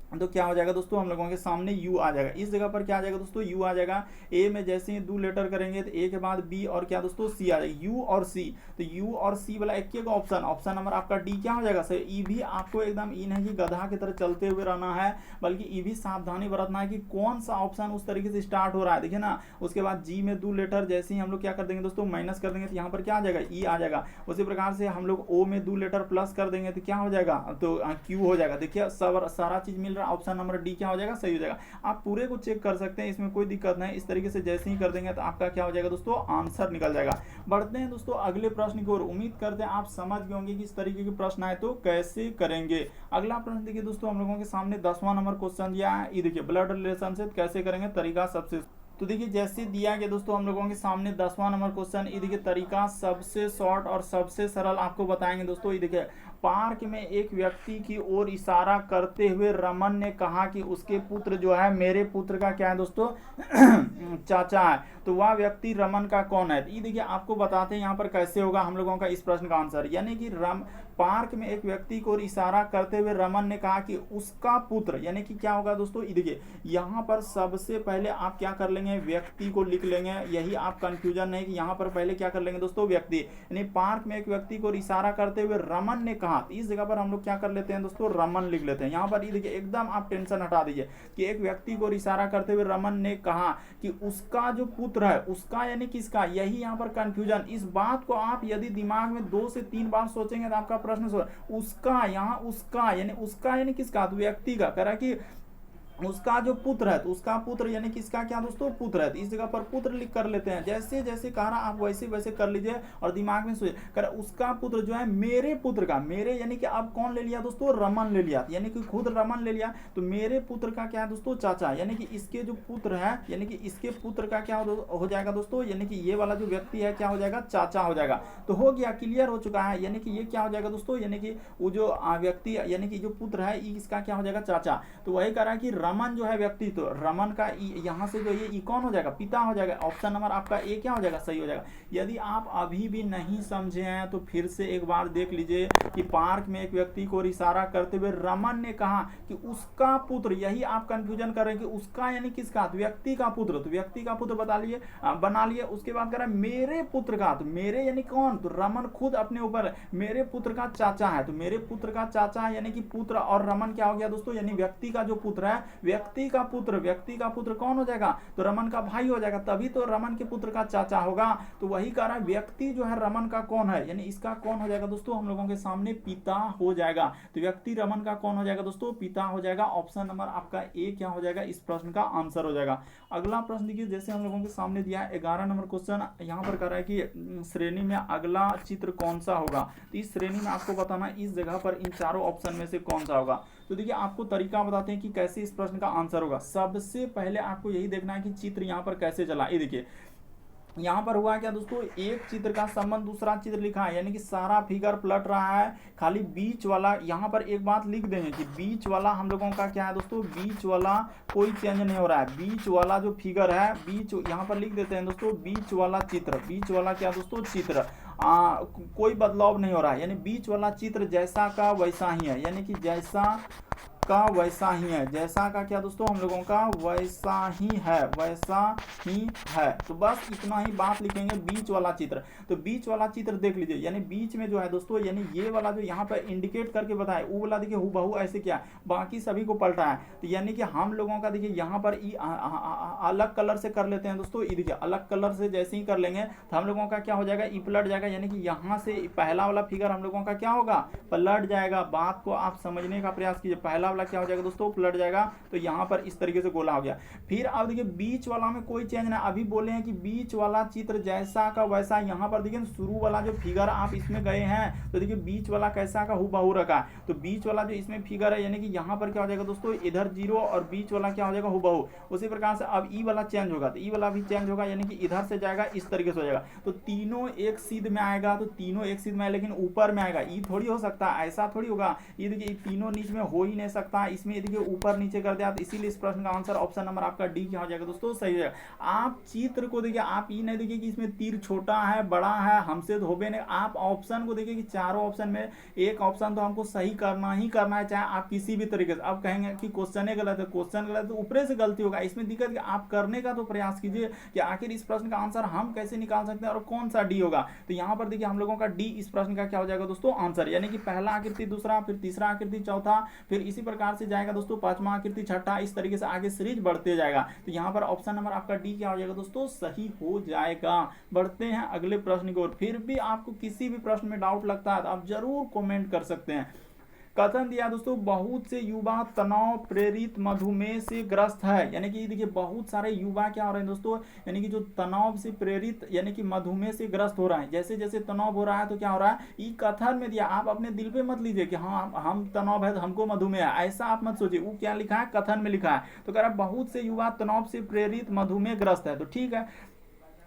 तो क्या हो जाएगा दोस्तों हम लोगों के सामने यू आ जाएगा। इस जगह पर क्या आ जाएगा दोस्तों यू आ जाएगा। ए में जैसे ही 2 लेटर करेंगे तो ए के बाद बी और क्या दोस्तों सी आ जाएगा, यू और सी। तो यू और सी वाला एक एक ऑप्शन नंबर आपका डी क्या हो जाएगा सर ई भी। आपको एकदम ई नहीं कि गधा की तरह चलते हुए रहना है, बल्कि ई भी सावधानी बरतना है कि कौन सा ऑप्शन उस तरीके से स्टार्ट हो रहा है। देखिए ना उसके बाद जी में 2 लेटर जैसे ही हम लोग क्या कर देंगे दोस्तों माइनस कर देंगे तो यहाँ पर क्या आ जाएगा ई आ जाएगा। उसी प्रकार से हम लोग ओ में 2 लेटर प्लस कर देंगे तो क्या हो जाएगा तो क्यू हो जाएगा। देखिए सारा चीज मिल रहा है, ऑप्शन नंबर डी क्या हो जाएगा सही हो जाएगा। आप पूरे को चेक कर सकते हैं, इसमें कोई दिक्कत नहीं। इस तरीके से जैसे ही कर देंगे तो आपका क्या हो जाएगा दोस्तों आंसर निकल जाएगा। बढ़ते हैं दोस्तों अगले प्रश्न की ओर। उम्मीद करते हैं आप समझ गए होंगे कि इस तरीके के प्रश्न आए तो कैसे करेंगे। अगला प्रश्न देखिए दोस्तों हम लोगों के सामने 10वां नंबर क्वेश्चन दिया है। ये देखिए ब्लड रिलेशनशिप कैसे करेंगे, तरीका सबसे। तो देखिए जैसे दिया गया दोस्तों हम लोगों के सामने 10वां नंबर क्वेश्चन, ये देखिए तरीका सबसे शॉर्ट और सबसे सरल आपको बताएंगे दोस्तों। ये देखिए पार्क में एक व्यक्ति की ओर इशारा करते हुए रमन ने कहा कि उसके पुत्र जो है मेरे पुत्र का क्या है दोस्तों चाचा है, तो वह व्यक्ति रमन का कौन है। ये देखिए आपको बताते हैं यहाँ पर कैसे होगा हम लोगों का इस प्रश्न का आंसर। यानी कि पार्क में एक व्यक्ति को इशारा करते हुए रमन ने कहा कि उसका पुत्र, यानी कि क्या होगा दोस्तों ये देखिए यहाँ पर सबसे पहले आप क्या कर लेंगे व्यक्ति को लिख लेंगे। यही आप कंफ्यूजन नहीं कि यहाँ पर पहले क्या कर लेंगे दोस्तों व्यक्ति, यानी पार्क में एक व्यक्ति को इशारा करते हुए रमन ने कहा। इस जगह पर हम लोग क्या कर लेते हैं दोस्तों रमन लिख लेते हैं। यहाँ पर ये देखिए एकदम आप टेंशन हटा दीजिए कि एक व्यक्ति को इशारा करते हुए रमन ने कहा कि उसका जो पुत्र है, उसका यानी किसका, यही यहाँ पर कंफ्यूजन। इस बात को आप यदि दिमाग में 2 से 3 बार सोचेंगे तो आपका प्रश्न उसका, यहाँ उसका यानी किसका, तो व्यक्ति का। कह रहा कि उसका जो पुत्र है तो उसका पुत्र यानी कि इसका क्या दोस्तों पुत्र है, तो इस जगह पर पुत्र लिख कर लेते हैं। जैसे जैसे कह रहा आप वैसे वैसे कर लीजिए और दिमाग में सोचिए। कर उसका पुत्र जो है मेरे पुत्र का, मेरे यानी कि अब कौन ले लिया दोस्तों, रमन ले लिया, यानी कि खुद रमन ले लिया। तो मेरे पुत्र का क्या है दोस्तों, चाचा, यानी कि इसके जो पुत्र है यानी कि इसके पुत्र का क्या हो जाएगा दोस्तों, यानी कि ये वाला जो व्यक्ति है क्या हो जाएगा, चाचा हो जाएगा। तो हो गया, क्लियर हो चुका है। यानी कि ये क्या हो जाएगा दोस्तों, यानी कि वो जो व्यक्ति यानी कि जो पुत्र है इसका क्या हो जाएगा, चाचा। तो वही कह रहा है कि रमन जो है व्यक्ति, तो रमन का यहाँ से जो ये कौन हो जाएगा, पिता हो जाएगा। ऑप्शन नंबर आपका ए क्या हो जाएगा, सही हो जाएगा। यदि आप अभी भी नहीं समझे हैं तो फिर से एक बार देख लीजिए कि पार्क में एक व्यक्ति को इशारा करते हुए रमन ने कहा कि उसका पुत्र, यही आप कंफ्यूजन कर रहे हैं कि उसका यानी किसका, व्यक्ति का पुत्र, तो व्यक्ति का पुत्र बना लिए। उसके बाद कह रहा है मेरे पुत्र का, तो मेरे यानी कौन, तो रमन खुद अपने ऊपर, मेरे पुत्र का चाचा है, तो मेरे पुत्र का चाचा है यानी कि पुत्र, और रमन क्या हो गया दोस्तों, यानी व्यक्ति का जो पुत्र है, व्यक्ति का पुत्र कौन हो जाएगा, तो रमन का भाई हो जाएगा, तभी तो रमन के पुत्र का चाचा होगा। तो वही कह रहा है व्यक्ति जो है रमन का कौन है, यानी इसका कौन हो जाएगा दोस्तों, हम लोगों के सामने पिता हो जाएगा। तो व्यक्ति रमन का कौन हो जाएगा दोस्तों, पिता हो जाएगा। ऑप्शन नंबर आपका ए क्या हो जाएगा, इस प्रश्न का आंसर हो जाएगा। अगला प्रश्न देखिए, जैसे हम लोगों के सामने दिया है 11 नंबर क्वेश्चन, यहाँ पर कह रहा है कि श्रेणी में अगला चित्र कौन सा होगा। तो इस श्रेणी में आपको बताना इस जगह पर इन चारों ऑप्शन में से कौन सा होगा। तो देखिए आपको तरीका बताते हैं कि कैसे इस प्रश्न का आंसर होगा। सबसे पहले आपको यही देखना है कि चित्र यहाँ पर कैसे चला। ये देखिए यहाँ पर हुआ क्या दोस्तों, एक चित्र का संबंध दूसरा चित्र लिखा है, यानी कि सारा फिगर पलट रहा है, खाली बीच वाला यहाँ पर एक बात लिख देंगे कि बीच वाला हम लोगों का क्या है दोस्तों, बीच वाला कोई चेंज नहीं हो रहा है। बीच वाला जो फिगर है, बीच यहाँ पर लिख देते हैं दोस्तों, बीच वाला चित्र, बीच वाला क्या दोस्तों चित्र, कोई बदलाव नहीं हो रहा है, यानी बीच वाला चित्र जैसा का वैसा ही है, यानी कि जैसा का वैसा ही है, जैसा का क्या दोस्तों हम लोगों का वैसा ही है, वैसा ही है। तो बस इतना ही बात लिखेंगे, बीच वाला चित्र। तो बीच वाला चित्र देख लीजिए, यानी बीच में जो है दोस्तों, यानी ये वाला जो यहाँ पर इंडिकेट करके बताए, वो वाला देखिए हूबहू ऐसे क्या, बाकी सभी को पलटा है। तो यानी कि हम लोगों का देखिए यहाँ पर अलग कलर से कर लेते हैं दोस्तों। ये देखिए अलग कलर से जैसे ही कर लेंगे तो हम लोगों का क्या हो जाएगा, ई पलट जाएगा, यानी कि यहाँ से पहला वाला फिगर हम लोगों का क्या होगा, पलट जाएगा। बात को आप समझने का प्रयास कीजिए, पहला क्या हो जाएगा दोस्तों, पलट जाएगा। तो यहाँ पर इस तरीके से गोला हो गया। फिर अब देखिए बीच वाला में कोई चेंज ना, अभी बोले हैं कि बीच वाला चित्र जैसा का वैसा। यहाँ पर देखिए शुरू वाला जो फिगर आप इसमें गए हैं तो देखिए बीच वाला कैसा का हूबहू रखा है। तो बीच वाला जो इसमें फिगर है, यानी कि यहाँ पर क्या हो जाएगा दोस्तों, इधर 0 और बीच वाला क्या हो जाएगा हूबहू। उसी प्रकार से अब ई वाला चेंज होगा, तो ई वाला भी चेंज होगा, यानी कि इधर से जाएगा, इस तरीके से हो जाएगा। तो तीनों एक सीध में आएगा, तो तीनों एक सीध में आए, लेकिन ऊपर में आएगा। ई थोड़ी हो सकता है, ऐसा थोड़ी होगा। ये देखिए तीनों नीचे में हो ही नहीं सकता, इसमें देखिए ऊपर नीचे कर दिया। तो इसीलिए इस प्रश्न का आंसर ऑप्शन नंबर आपका डी क्या हो जाएगा दोस्तों, सही हो जाएगा। आप चित्र को देखिए, आप ये नहीं देखिए कि इसमें तीर छोटा है बड़ा है, हमसे तो होबे नहीं। आप ऑप्शन को देखिए कि चारों ऑप्शन में एक ऑप्शन तो हमको सही करना ही करना है, चाहे आप किसी भी तरीके से। अब कहेंगे कि क्वेश्चन गलत है, क्वेश्चन गलत है तो ऊपर से गलती होगा, इसमें दिक्कत कि आप करने का तो प्रयास कीजिए कि आखिर इस प्रश्न का आंसर हम कैसे निकाल सकते हैं और कौन सा डी होगा। तो यहाँ पर देखिए हम लोगों का डी इस प्रश्न का क्या हो जाएगा दोस्तों, आंसर, यानी कि पहला आकृति दूसरा, फिर तीसरा आकृति चौथा, फिर इसी प्रकार से जाएगा दोस्तों पांचवा आकृति छठा, इस तरीके से आगे सीरीज बढ़ते जाएगा। तो यहाँ पर ऑप्शन नंबर आपका डी क्या हो जाएगा दोस्तों, सही हो जाएगा। बढ़ते हैं अगले प्रश्न की ओर। फिर भी आपको किसी भी प्रश्न में डाउट लगता है तो आप जरूर कमेंट कर सकते हैं। कथन दिया दोस्तों, बहुत से युवा तनाव प्रेरित मधुमेह से ग्रस्त है, यानी कि देखिए बहुत सारे युवा क्या हो रहे हैं दोस्तों, यानी कि जो तनाव से प्रेरित यानी कि मधुमेह से ग्रस्त हो रहा है। जैसे जैसे तनाव हो रहा है तो क्या हो रहा है, ये कथन में दिया, आप अपने दिल पे मत लीजिए कि हाँ हम तनाव है तो हमको मधुमेह है, ऐसा आप मत सोचिए। वो क्या लिखा है, कथन में लिखा है। तो कह रहा है बहुत से युवा तनाव से प्रेरित मधुमेह ग्रस्त है, तो ठीक है।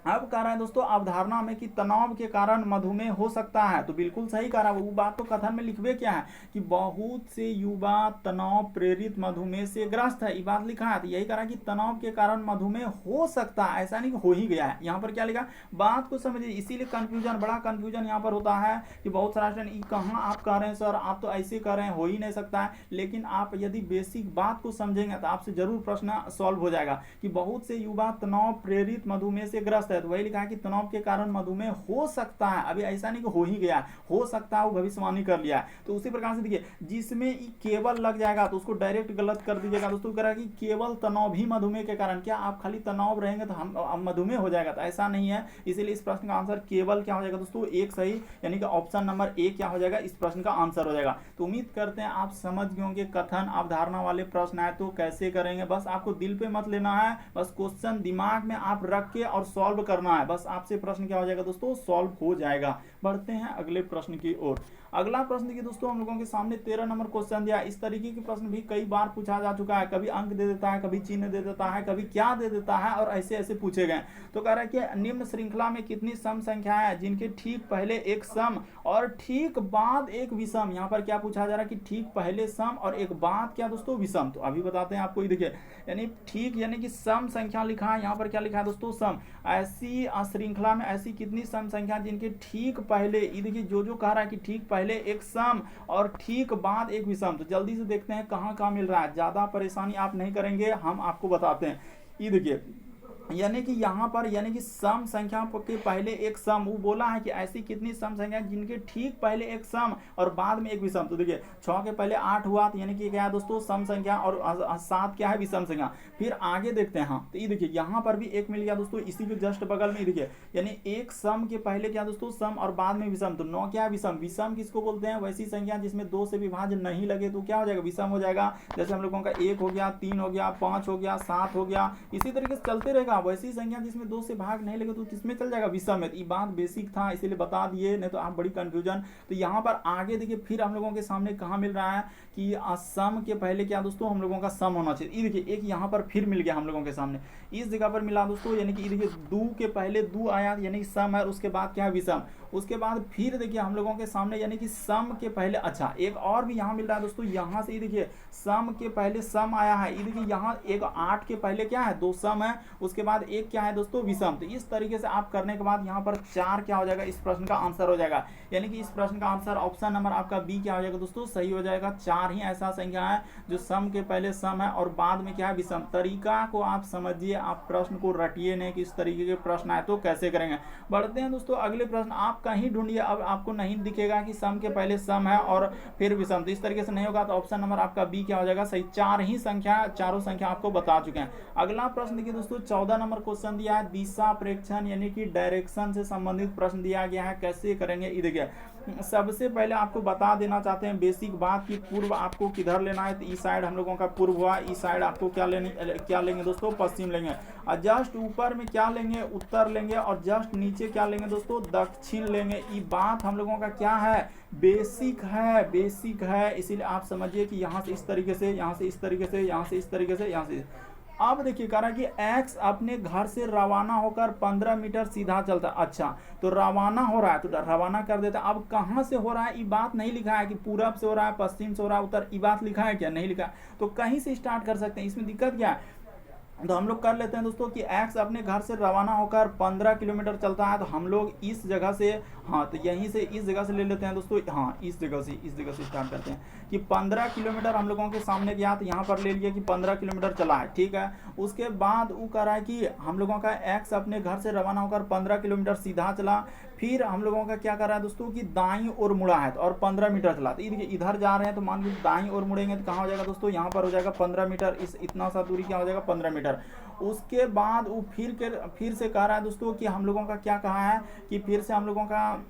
अब कह रहा है दोस्तों अवधारणा में कि तनाव के कारण मधुमेह हो सकता है, तो बिल्कुल सही कह रहा है। वो बात तो कथन में लिखवे क्या है कि बहुत से युवा तनाव प्रेरित मधुमेह से ग्रस्त है, ये बात लिखा है। तो यही कह रहा है कि तनाव के कारण मधुमेह हो सकता है, ऐसा नहीं कि हो ही गया है। यहाँ पर क्या लिखा, बात को समझिए। इसीलिए कंफ्यूजन, बड़ा कंफ्यूजन यहाँ पर होता है कि बहुत सारा स्टूडेंट कहाँ आप कह रहे हैं सर, आप तो ऐसे कह रहे हैं, हो ही नहीं सकता है। लेकिन आप यदि बेसिक बात को समझेंगे तो आपसे जरूर प्रश्न सॉल्व हो जाएगा कि बहुत से युवा तनाव प्रेरित मधुमेह से ग्रस्त ग्रस्त है, तो वही लिखा है कि तनाव के कारण मधुमेह हो सकता है, अभी ऐसा नहीं कि हो ही गया, हो सकता है, वो भविष्यवाणी कर लिया है। तो उसी प्रकार से देखिए जिसमें केवल लग जाएगा तो उसको डायरेक्ट गलत कर दीजिएगा दोस्तों, कह रहा है कि केवल तनाव ही मधुमेह के कारण, क्या आप खाली तनाव रहेंगे तो हम मधुमेह हो जाएगा, तो ऐसा नहीं है। इसीलिए इस प्रश्न का आंसर केवल क्या हो जाएगा दोस्तों, एक सही, यानी कि ऑप्शन नंबर ए क्या हो जाएगा, इस प्रश्न का आंसर हो जाएगा। तो उम्मीद करते हैं आप समझ गए होंगे, कथन अवधारणा वाले प्रश्न आए तो कैसे करेंगे, बस आपको दिल पे मत लेना है, बस क्वेश्चन दिमाग में आप रख के और सॉल्व करना है, बस आपसे प्रश्न क्या हो जाएगा दोस्तों, सॉल्व हो जाएगा। बढ़ते हैं अगले प्रश्न की ओर। अगला प्रश्न देखिए दोस्तों, हम लोगों के सामने 13 नंबर क्वेश्चन दिया। इस तरीके के प्रश्न भी कई बार पूछा जा चुका है, कभी अंक दे देता है, कभी चिन्ह दे देता है, कभी क्या दे देता है, और ऐसे ऐसे पूछे गए। तो कह रहा है कि निम्न श्रृंखला में कितनी सम संख्याएं हैं जिनके ठीक पहले एक सम और ठीक बाद एक विषम। यहाँ पर क्या पूछा जा रहा है कि ठीक पहले सम और एक बाद क्या दोस्तों, विषम। तो अभी बताते हैं आपको, ये देखिए यानी ठीक यानी कि सम संख्या लिखा है, यहाँ पर क्या लिखा है दोस्तों, सम। ऐसी श्रृंखला में ऐसी कितनी सम संख्या जिनके ठीक पहले, ये देखिए जो कह रहा है कि ठीक पहले एक सम और ठीक बाद एक विषम। तो जल्दी से देखते हैं कहाँ कहाँ मिल रहा है, ज्यादा परेशानी आप नहीं करेंगे, हम आपको बताते हैं। ये देखिए यानी कि यहाँ पर यानी कि सम संख्या के पहले एक सम, वो बोला है कि ऐसी कितनी सम संख्या जिनके ठीक पहले एक सम और बाद में एक विषम। तो देखिए 6 के पहले 8 हुआ, तो यानी कि क्या है दोस्तों, सम संख्या, और 7 क्या है, विषम संख्या। फिर आगे देखते हैं, हाँ तो ये देखिए यहाँ पर भी एक मिल गया दोस्तों, इसी के जस्ट बगल में देखिए, यानी एक सम के पहले क्या दोस्तों, सम और बाद में विषम। तो 9 क्या है, विषम। विषम किसको बोलते हैं, वैसी संख्या जिसमें 2 से विभाजन नहीं लगे तो क्या हो जाएगा, विषम हो जाएगा। जैसे हम लोगों का 1 हो गया, 3 हो गया, 5 हो गया, 7 हो गया, इसी तरीके से चलते रहेगा। वैसी संख्या जिसमें 2 से भाग नहीं लगे तो किसमें चल जाएगा, विषम में। ये बात बेसिक था इसीलिए बता दिए, नहीं तो आप बड़ी कंफ्यूजन। तो यहाँ पर आगे देखिए फिर हम लोगों के सामने कहाँ मिल रहा है कि सम के पहले क्या दोस्तों, हम लोगों का सम होना चाहिए। ये देखिए एक यहाँ पर फिर मिल गया हम लोगों के सामने, इस जगह पर मिला दोस्तों, यानी कि देखिए 2 के पहले 2 आया, यानी कि सम है, उसके बाद क्या है, विषम। उसके बाद फिर देखिए हम लोगों के सामने यानी कि सम के पहले, अच्छा एक और भी यहाँ मिल रहा है दोस्तों, यहाँ से देखिए सम के पहले सम आया है। ये देखिए यहाँ एक 8 के पहले क्या है, 2 सम है, उसके बाद एक क्या है दोस्तों, विषम। तो इस तरीके से आप करने के बाद यहाँ पर 4 क्या हो जाएगा, इस प्रश्न का आंसर हो जाएगा। यानी कि इस प्रश्न का आंसर ऑप्शन नंबर आपका बी क्या हो जाएगा दोस्तों, सही हो जाएगा। 4 ही ऐसा संख्या है जो सम के पहले सम है और बाद में क्या है, विषम। तरीका को आप समझिए, आप प्रश्न को रटिए नहीं कि इस तरीके के प्रश्न आए तो कैसे करेंगे। बढ़ते हैं दोस्तों अगले प्रश्न, आप कहीं ढूंढिए, अब आपको नहीं दिखेगा कि सम के पहले सम है और फिर विषम, तो इस तरीके से नहीं होगा। तो ऑप्शन नंबर आपका बी क्या हो जाएगा, सही। 4 ही संख्या, चारों संख्या आपको बता चुके हैं। अगला प्रश्न देखिए दोस्तों, 14 नंबर क्वेश्चन दिया है, दिशा प्रेक्षण यानी कि डायरेक्शन से संबंधित प्रश्न दिया गया है, कैसे करेंगे। ये देखिए सबसे पहले आपको बता देना चाहते हैं बेसिक बात कि पूर्व आपको किधर लेना है। तो इस साइड हम लोगों का पूर्व हुआ, इस साइड आपको क्या लेंगे दोस्तों, पश्चिम लेंगे। और जस्ट ऊपर में क्या लेंगे, उत्तर लेंगे, और जस्ट नीचे क्या लेंगे दोस्तों, दक्षिण लेंगे। ये बात हम लोगों का क्या है, बेसिक है, बेसिक है। इसीलिए आप समझिए कि यहाँ से इस तरीके से, यहाँ से इस तरीके से, यहाँ से इस तरीके से, यहाँ से। अब देखिए कह रहा है कि एक्स अपने घर से रवाना होकर 15 मीटर सीधा चलता। अच्छा तो रवाना हो रहा है तो रवाना कर देता। अब कहाँ से हो रहा है ये बात नहीं लिखा है कि पूरब से हो रहा है, पश्चिम से हो रहा है, उत्तर, ये बात लिखा है क्या, नहीं लिखा है। तो कहीं से स्टार्ट कर सकते हैं, इसमें दिक्कत क्या है। तो हम लोग कर लेते हैं दोस्तों कि एक्स अपने घर से रवाना होकर 15 किलोमीटर चलता है, तो हम लोग इस जगह से, हाँ तो यहीं से इस जगह से ले लेते हैं दोस्तों, हाँ इस जगह से स्टार्ट करते हैं कि 15 किलोमीटर हम लोगों के सामने गया, तो यहाँ पर ले लिया कि 15 किलोमीटर चला है, ठीक है। उसके बाद वो कह रहा है कि हम लोगों का एक्स अपने घर से रवाना होकर 15 किलोमीटर सीधा चला, फिर हम लोगों का क्या कर रहा है दोस्तों कि दाईं ओर मुड़ा है और 15 मीटर चला। तो देखिए इधर जा रहे हैं तो मान लीजिए दाईं ओर मुड़ेंगे तो कहाँ हो जाएगा दोस्तों, यहाँ पर हो जाएगा 15 मीटर, इस इतना सा दूरी क्या हो जाएगा, 15 मीटर। उसके बाद वो फिर से कह रहा है दोस्तों कि हम लोगों का क्या कहा है कि फिर से हम लोगों का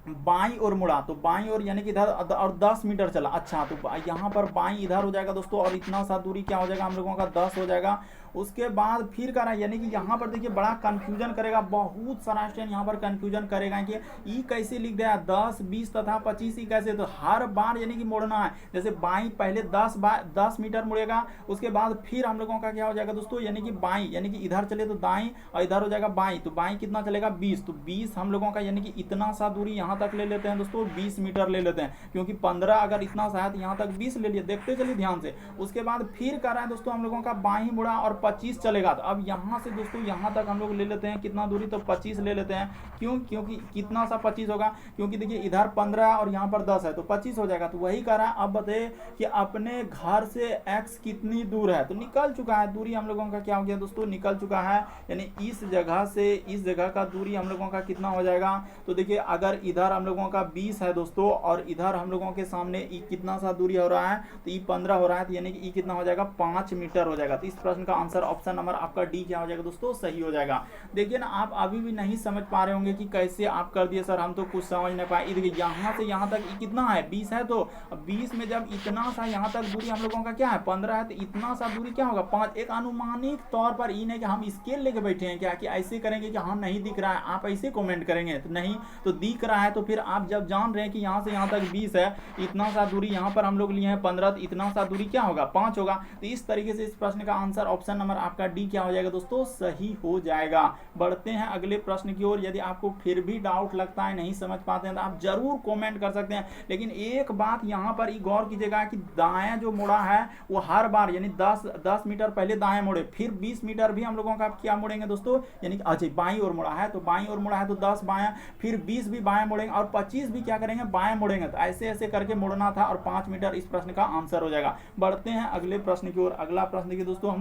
बाईं ओर मुड़ा, तो बाईं ओर यानी कि इधर और 10 मीटर चला। अच्छा तो यहाँ पर बाईं इधर हो जाएगा दोस्तों, और इतना सा दूरी क्या हो जाएगा हम लोगों का 10 हो जाएगा। उसके बाद फिर करा यानी कि यहाँ पर देखिए बड़ा कंफ्यूजन करेगा, बहुत सारा स्टूडेंट यहाँ पर कंफ्यूजन करेगा कि ई कैसे लिख दिया 10, 20 तथा 25 ही कैसे। तो हर बार यानी कि मोड़ना है, जैसे बाईं पहले 10 मीटर मुड़ेगा, उसके बाद फिर हम लोगों का क्या हो जाएगा दोस्तों यानी कि बाईं, यानी कि इधर चले तो दाईं और इधर हो जाएगा बाईं, तो बाईं कितना चलेगा 20, तो 20 हम लोगों का यानी कि इतना सा दूरी यहाँ तक ले लेते हैं दोस्तों, 20 मीटर ले लेते हैं, क्योंकि 15 अगर इतना सा है तो यहाँ तक 20 ले लिए, देखते चलिए ध्यान से। उसके बाद फिर कर रहा है दोस्तों हम लोगों का बाईं मुड़ा और 25 चलेगा। तो अब यहाँ से दोस्तों यहाँ तक हम लोग ले लेते हैं कितना दूरी, तो 25 ले लेते हैं। क्यों? क्योंकि कितना सा 25 होगा, क्योंकि देखिए इधर 15 है और यहाँ पर 10 है, तो 25 हो जाएगा। तो वही कह रहा है। अब बताइए कि अपने घर से x कितनी दूर है, तो निकल चुका है दूरी हम लोगों का क्या हो गया दोस्तों, निकल चुका है। यानी इस जगह से इस जगह का दूरी हम लोगों का कितना हो जाएगा, तो देखिए अगर इधर हम लोगों का 20 है दोस्तों और इधर हम लोगों के सामने कितना सा दूरी हो रहा है, तो 15 हो रहा है, तो यानी कि कितना हो जाएगा, 5 मीटर हो जाएगा। तो इस प्रश्न का आंसर ऑप्शन नंबर आपका डी क्या हो जाएगा दोस्तों, सही हो जाएगा। देखिए ना, आप अभी भी नहीं समझ पा रहे होंगे कि कैसे आप कर दिए सर, हम तो कुछ समझ नहीं पाए। देखिए यहाँ से यहाँ तक कितना है, 20 है, तो 20 में जब इतना सा यहाँ तक दूरी हम लोगों का क्या है, 15 है, तो इतना सा दूरी क्या होगा, 5। एक अनुमानित तौर पर ये नहीं कि हम स्केल लेके बैठे हैं क्या कि ऐसे करेंगे कि हाँ नहीं दिख रहा है, आप ऐसे कमेंट करेंगे, तो नहीं, तो दिख रहा है। तो फिर आप जब जान रहे हैं कि यहाँ से यहाँ तक 20 है, इतना सा दूरी यहाँ पर हम लोग लिए हैं 15, तो इतना सा दूरी क्या होगा, 5 होगा। तो इस तरीके से इस प्रश्न का आंसर ऑप्शन नंबर आपका डी क्या हो जाएगा दोस्तों, सही हो जाएगा। बढ़ते हैं अगले प्रश्न की ओर। यदि आपको फिर भी डाउट लगता है, नहीं समझ पाते हैं, तो आप जरूर कमेंट कर सकते हैं। लेकिन एक बात यहाँ पर गौर कीजिएगा कि दाएं जो मुड़ा है वो हर बार यानी 10 मीटर पहले दाएं मुड़े, फिर 20 मीटर भी हम लोगों का क्या मुड़ेंगे दोस्तों, यानी कि अच्छा बाईं ओर मुड़ा है तो बाईं ओर मुड़ा है तो 10 बायां, फिर 20 भी बाएं मुड़ेंगे और 25 भी क्या करेंगे, बाएं मुड़ेंगे। तो ऐसे ऐसे करके मुड़ना था और 5 मीटर इस प्रश्न का आंसर हो जाएगा। बढ़ते हैं अगले प्रश्न की ओर। अगला प्रश्न देखिए दोस्तों,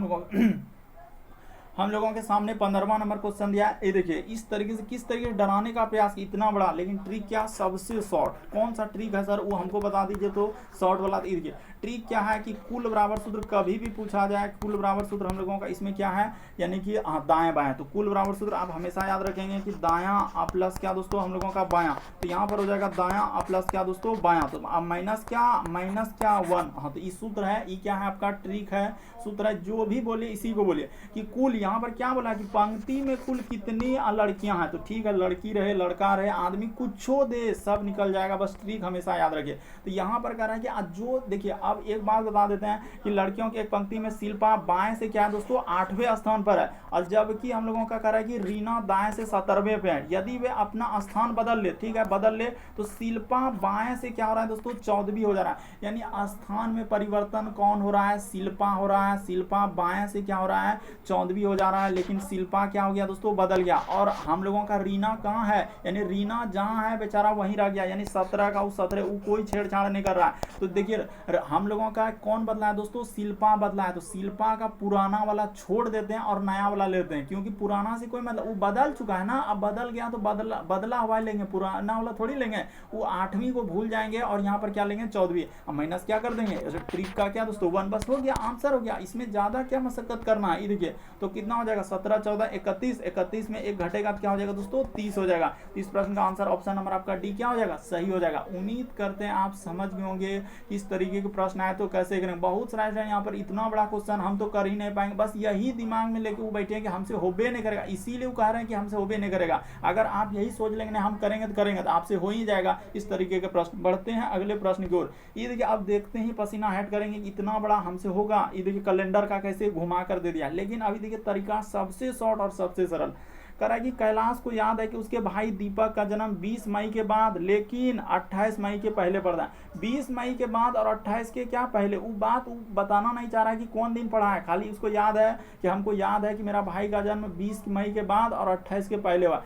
हम लोगों के सामने 15वां नंबर क्वेश्चन दिया है। ये देखिए इस तरीके से किस तरीके से डराने का प्रयास, इतना बड़ा लेकिन ट्रिक क्या, सबसे शॉर्ट। कौन सा ट्रिक है सर, वो हमको बता दीजिए। तो शॉर्ट वाला देखिए ट्रिक क्या है कि कुल बराबर सूत्र कभी भी पूछा जाए, कुल बराबर सूत्र हम लोगों का इसमें क्या है, यानी कि दाएं बाएं। तो कुल बराबर सूत्र आप हमेशा याद रखेंगे कि दायां प्लस क्या दोस्तों हम लोगों का बायां, तो यहाँ पर हो जाएगा दायां प्लस क्या दोस्तों बायां, तो अब माइनस क्या 1। हाँ, तो ये सूत्र है, ये क्या है आपका ट्रिक है, सूत्र है। जो भी बोले इसी को बोलिए कि कुल, यहाँ पर क्या बोला कि पंक्ति में कुल कितनी लड़कियां हैं, तो ठीक है, लड़की रहे लड़का रहे आदमी कुछो दे सब निकल जाएगा, बस ट्रिक हमेशा याद रखिए। तो यहाँ पर कह रहा है कि जो देखिए, अब एक बात बता देते हैं कि लड़कियों की एक पंक्ति में शिल्पा बाएं से क्या है दोस्तों 8वें स्थान पर है, और जबकि हम लोगों का कह रहा है कि रीना दाएं से 17वें पे है। यदि वे अपना स्थान बदल ले, ठीक है बदल ले, तो शिल्पा बाएं से क्या हो रहा है दोस्तों 14वीं हो जा रहा है। यानी स्थान में परिवर्तन कौन हो रहा है, शिल्पा हो रहा है। शिल्पा बाएं से क्या हो रहा है 14वीं हो जा रहा है, लेकिन शिल्पा क्या हो गया दोस्तों बदल गया। और हम लोगों का रीना कहाँ है, यानी रीना जहां है बेचारा वहीं रह गया, यानी 17 का 17, वो कोई छेड़छाड़ नहीं कर रहा है। तो देखिए हम लोगों का कौन बदला है दोस्तों, शिल्पा बदला है। तो शिल्पा का पुराना वाला छोड़ देते हैं और नया वाला लेते हैं, क्योंकि पुराना से कोई मतलब, वो बदल चुका है ना, अब बदल गया तो बदला हुआ लेंगे, पुराना वाला थोड़ी लेंगे। वो 8वीं को भूल जाएंगे और यहाँ पर क्या लेंगे 14वीं, अब माइनस क्या कर देंगे, ट्रिक का क्या दोस्तों 1, बस हो गया, आंसर हो गया। इसमें ज्यादा क्या मशक्कत करना है। ये देखिए तो कितना हो जाएगा 17 14 31, 31 में 1 घटेगा तो क्या हो जाएगा दोस्तों 30 हो जाएगा। इस प्रश्न का आंसर ऑप्शन नंबर आपका डी क्या हो जाएगा, सही हो जाएगा। उम्मीद करते हैं आप समझ गए होंगे इस तरीके के प्रश्न आए तो कैसे करेंगे। बहुत सारे यहाँ पर इतना बड़ा क्वेश्चन हम तो कर ही नहीं पाएंगे, बस यही दिमाग में लेके वो बैठे हैं कि हमसे होबे नहीं करेगा, इसीलिए वो कह रहे हैं कि हमसे होबे नहीं करेगा। अगर आप यही सोच लेंगे हम करेंगे तो आपसे हो ही जाएगा इस तरीके के प्रश्न। बढ़ते हैं अगले प्रश्न की ओर। ये देखिए अब देखते ही पसीना हट करेंगे, इतना बड़ा हमसे होगा। ये देखिए कैलेंडर का कैसे घुमा कर दे दिया, लेकिन अभी देखिए तरीका सबसे शॉर्ट और सबसे सरल करा कि कैलाश को याद है कि उसके भाई दीपक का जन्म 20 मई के बाद लेकिन 28 मई के पहले पड़ा है। 20 मई के बाद और 28 के क्या पहले, वो बात वो बताना नहीं चाह रहा है कि कौन दिन पड़ा है, खाली उसको याद है कि हमको याद है कि मेरा भाई का जन्म 20 मई के बाद और 28 के पहले हुआ।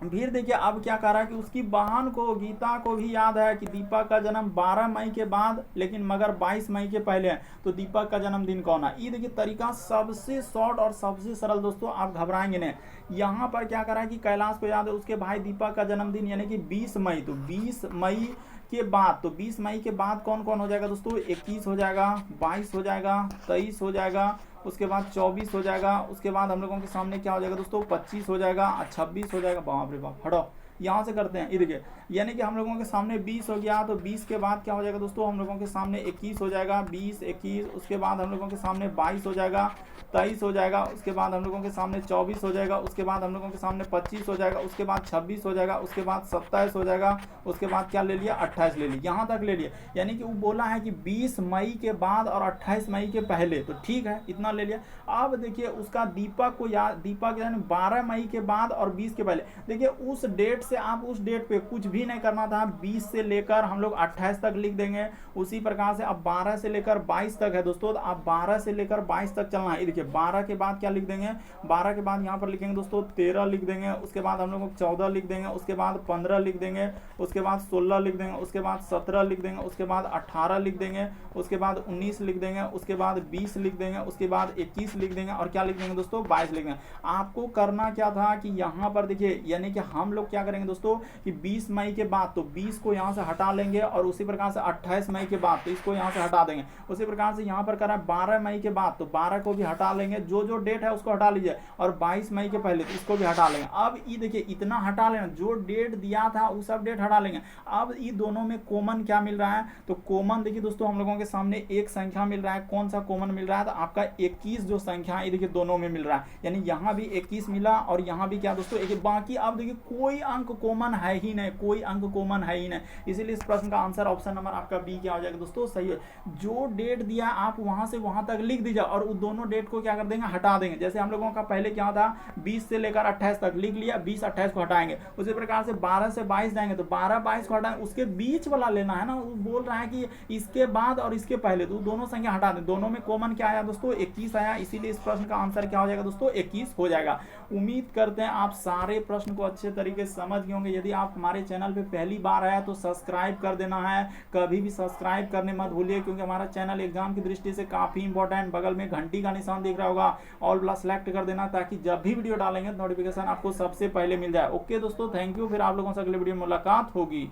फिर देखिए अब क्या कह रहा है कि उसकी बहन को गीता को भी याद है कि दीपक का जन्म 12 मई के बाद लेकिन मगर 22 मई के पहले है, तो दीपक का जन्मदिन कौन है। ये देखिए तरीका सबसे शॉर्ट और सबसे सरल दोस्तों, आप घबराएंगे नहीं। यहाँ पर क्या कह रहा है कि कैलाश को याद है उसके भाई दीपक का जन्मदिन यानी कि 20 मई, तो 20 मई के बाद, तो 20 मई के बाद कौन कौन हो जाएगा दोस्तों, 21 हो जाएगा, 22 हो जाएगा, 23 हो जाएगा, उसके बाद 24 हो जाएगा, उसके बाद हम लोगों के सामने क्या हो जाएगा दोस्तों 25 हो जाएगा, 26 हो जाएगा। बाप रे बाप, हटो यहाँ से करते हैं। ये देखिए यानी कि हम लोगों के सामने 20 हो गया, तो 20 के बाद क्या हो जाएगा दोस्तों हम लोगों के सामने 21 हो जाएगा, 20 21, उसके बाद हम लोगों के सामने 22 हो जाएगा, 23 हो जाएगा, उसके बाद हम लोगों के सामने 24 हो जाएगा, उसके बाद हम लोगों के सामने 25 हो जाएगा, उसके बाद 26 हो जाएगा, उसके बाद 27 हो जाएगा, उसके बाद क्या ले लिया 28 ले लिया, यहाँ तक ले लिया। यानी कि वो बोला है कि 20 मई के बाद और 28 मई के पहले, तो ठीक है इतना ले लिया। अब देखिए उसका दीपक को याद, दीपक यानी 12 मई के बाद और 20 के पहले, देखिए उस डेट से आप उस डेट पे कुछ भी नहीं करना था। 20 से लेकर हम लोग 28 तक लिख देंगे। उसी प्रकार से अब 12 से लेकर 22 तक है दोस्तों, तो आप 12 से लेकर 22 तक चलना है। देखिए 12 के बाद क्या लिख देंगे, 12 के बाद यहाँ पर लिखेंगे दोस्तों 13 लिख देंगे, उसके बाद हम लोग 14 लिख देंगे, उसके बाद 15 लिख देंगे, उसके बाद 16 लिख देंगे, उसके बाद 17 लिख देंगे, उसके बाद 18 लिख देंगे, उसके बाद 19 लिख देंगे, उसके बाद 20 लिख देंगे, उसके बाद 21 लिख देंगे और क्या लिख देंगे दोस्तों 22 लिख देंगे। आपको करना क्या था कि यहाँ पर देखिए, यानी कि हम लोग क्या करेंगे दोस्तों कि 20 मई के बाद तो 20 को यहाँ से हटा लेंगे और उसी प्रकार से 28 मई के बाद तो इसको यहाँ से हटा देंगे। उसी प्रकार से यहाँ पर करा 12 मई के बाद तो 12 को भी हटा लेंगे, जो जो डेट है उसको हटा लीजिए, और 22 मई के पहले तो इसको भी हटा लेंगे। अब ये देखिए इतना हटा लेना, जो डेट दिया था वो सब डेट हटा लेंगे। अब ये दोनों में कॉमन क्या मिल रहा है, तो कॉमन देखिए दोस्तों हम लोगों के सामने एक संख्या मिल रहा है। कौन सा कॉमन मिल रहा है, तो आपका 21 जो संख्या है देखिए दोनों में मिल रहा है, यानी यहाँ भी 21 मिला और यहाँ भी क्या दोस्तों एक। बाकी अब देखिए कोई अंक कॉमन है ही नहीं, कोई अंक कॉमन है ही नहीं, इसीलिए इस प्रश्न का आंसर ऑप्शन नंबर आपका बी क्या हो जाएगा दोस्तों, सही है। जो डेट दिया आप वहां से वहां तक लिख दीजिए और उस दोनों डेट को क्या कर देंगे, हटा देंगे। जैसे हम लोगों का पहले क्या था 20 से लेकर 28 तक लिख लिया, 20 28 को हटाएंगे। उसी प्रकार से 12 से 22 जाएंगे तो 12 22 को हटाएंगे, उसके बीच वाला लेना है ना, वो बोल रहा है कि इसके बाद और इसके पहले, तो दोनों संख्या हटा दें। दोनों में कॉमन क्या आया दोस्तों 21 आया, इसीलिए इस प्रश्न का आंसर क्या हो जाएगा दोस्तों 21 हो जाएगा। उम्मीद करते हैं आप सारे प्रश्न को अच्छे तरीके से समझ गए होंगे। यदि आप हमारे चैनल पे पहली बार आया तो सब्सक्राइब कर देना है, कभी भी सब्सक्राइब करने मत भूलिए, क्योंकि हमारा चैनल एग्जाम की दृष्टि से काफी इंपॉर्टेंट। बगल में घंटी का निशान दिख रहा होगा, ऑल वाला सेलेक्ट कर देना, ताकि जब भी वीडियो डालेंगे नोटिफिकेशन आपको सबसे पहले मिल जाए। ओके दोस्तों, थैंक यू। फिर आप लोगों से अगले वीडियो में मुलाकात होगी।